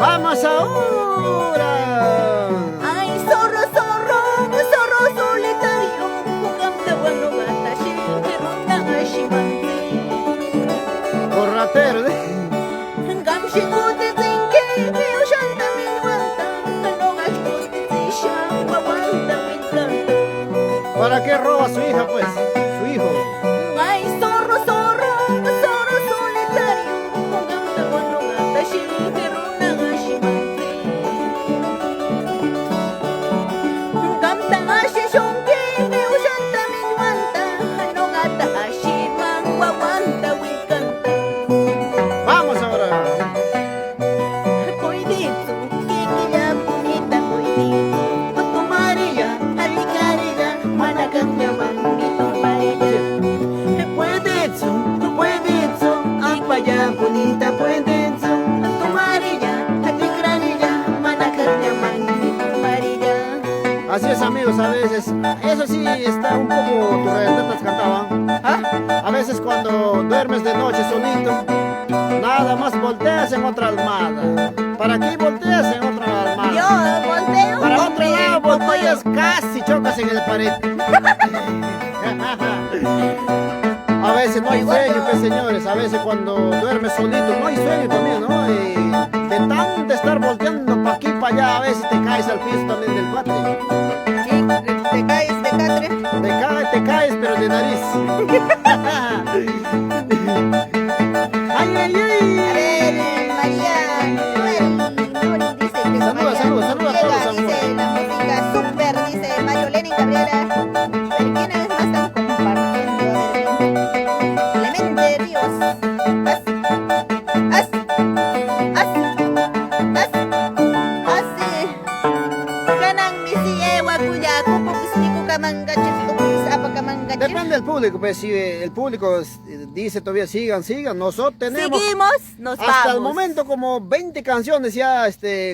¡Vamos ahora! Ay, zorro solitario. Gamta wano gata shiruna shimansi. Corratero, ¿eh? Gamshikuti zinke, ushanta minwanta. No gashkuti zisha, wawanta winkanta. ¿Para qué roba a su hija, pues? Su hijo. Ay, zorro solitario. Gamta wano gata shiruna shimansi. Gamta shishungi, ushanta minwanta. No gata shiman, wawanta winkanta. ¡Vamos ahora! Cuidito, kikilla bonita, cuidito. Tu María, alicarilla, manacanya bonito, María. Puedes, apaya bonita, puedes. Tu María, alicarilla, manacanya bonito, María. Así es, amigos, a veces. Eso sí está un poco. Tus relatatas cantaban. A veces cuando duermes de noche solito, nada más volteas en otra almohada. ¿Para qué volteas en otra almohada? Yo volteo. Para otro lado volteas, casi chocas en el pared. A veces no hay sueño, pues, señores. A veces cuando duermes solito no hay sueño también, ¿no? Y de tanto estar volteando para aquí para allá, a veces te caes al piso también del catre. ¿Te caes de catre? Te caes, pero de nariz. ¡Ay, ay, ay! A ver, María Nori dice que Saluda a todos, amor. dice la música súper, dice Mario Lenin Cabrera. Pero ¿quiénes más están compartiendo? A ver, Clemente Ríos. Ganan misi ewa kuya kupo pisniku kamanga chisto apa kamanga. Depende del público, pues si el público dice todavía sigan, nosotros tenemos Seguimos, nos vamos. hasta el momento como 20 canciones ya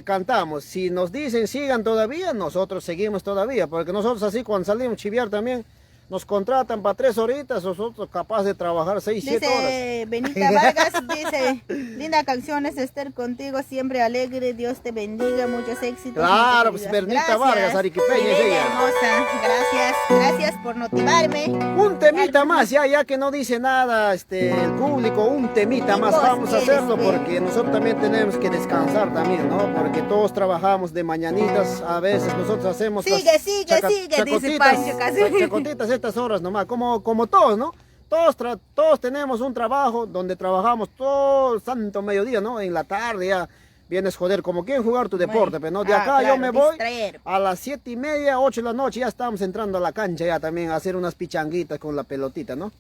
cantamos. Si nos dicen sigan todavía, nosotros seguimos todavía, porque nosotros así cuando salimos a chiviar también nos contratan para 3 horitas, nosotros capaces de trabajar 6, 7 horas. Dice Benita Vargas, dice, linda canción es Esther contigo, siempre alegre, Dios te bendiga, muchos éxitos. Claro, muchas pues felicidades. Bernita Vargas, arequipeña es ella. Hermosa, gracias por motivarme. Un temita más, ya que no dice nada el público, un temita más vamos a hacerlo porque nosotros también tenemos que descansar también, ¿no? Porque todos trabajamos de mañanitas, a veces nosotros hacemos Sigue, dice Pancho casi. chacotitas estas horas nomás, como todos, ¿no? Todos tenemos un trabajo donde trabajamos todo el santo mediodía, ¿no? En la tarde ya vienes joder, como quieren jugar tu deporte, pero no, de acá claro, yo me voy distraer. a las 7:30, 8 de la noche, ya estamos entrando a la cancha ya también a hacer unas pichanguitas con la pelotita, ¿no?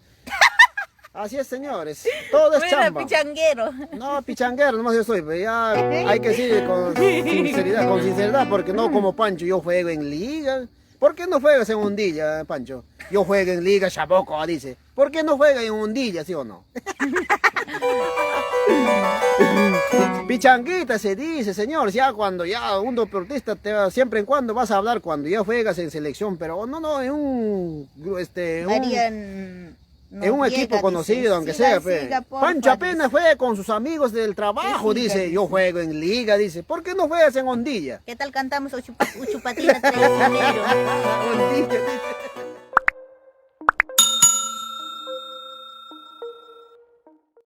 Así es, señores, todo es chamba. Pichanguero. No, pichanguero, nomás yo soy, pero ya hay que decir con sinceridad, porque no como Pancho, yo juego en liga. ¿Por qué no juegas en Hundilla, Pancho? Yo juego en liga, chaboco, dice. ¿Por qué no juegas en Hundilla, sí o no? Pichanguita se dice, señor, ya cuando ya un deportista siempre en cuando vas a hablar cuando ya juegas en selección, pero no, en un en un equipo conocido, dice, aunque sea. Pancho apenas fue con sus amigos del trabajo, dice, yo juego en liga, dice, ¿por qué no juegas en Hondilla? ¿Qué tal cantamos Uchupatina Traicionero? Hondilla, dice.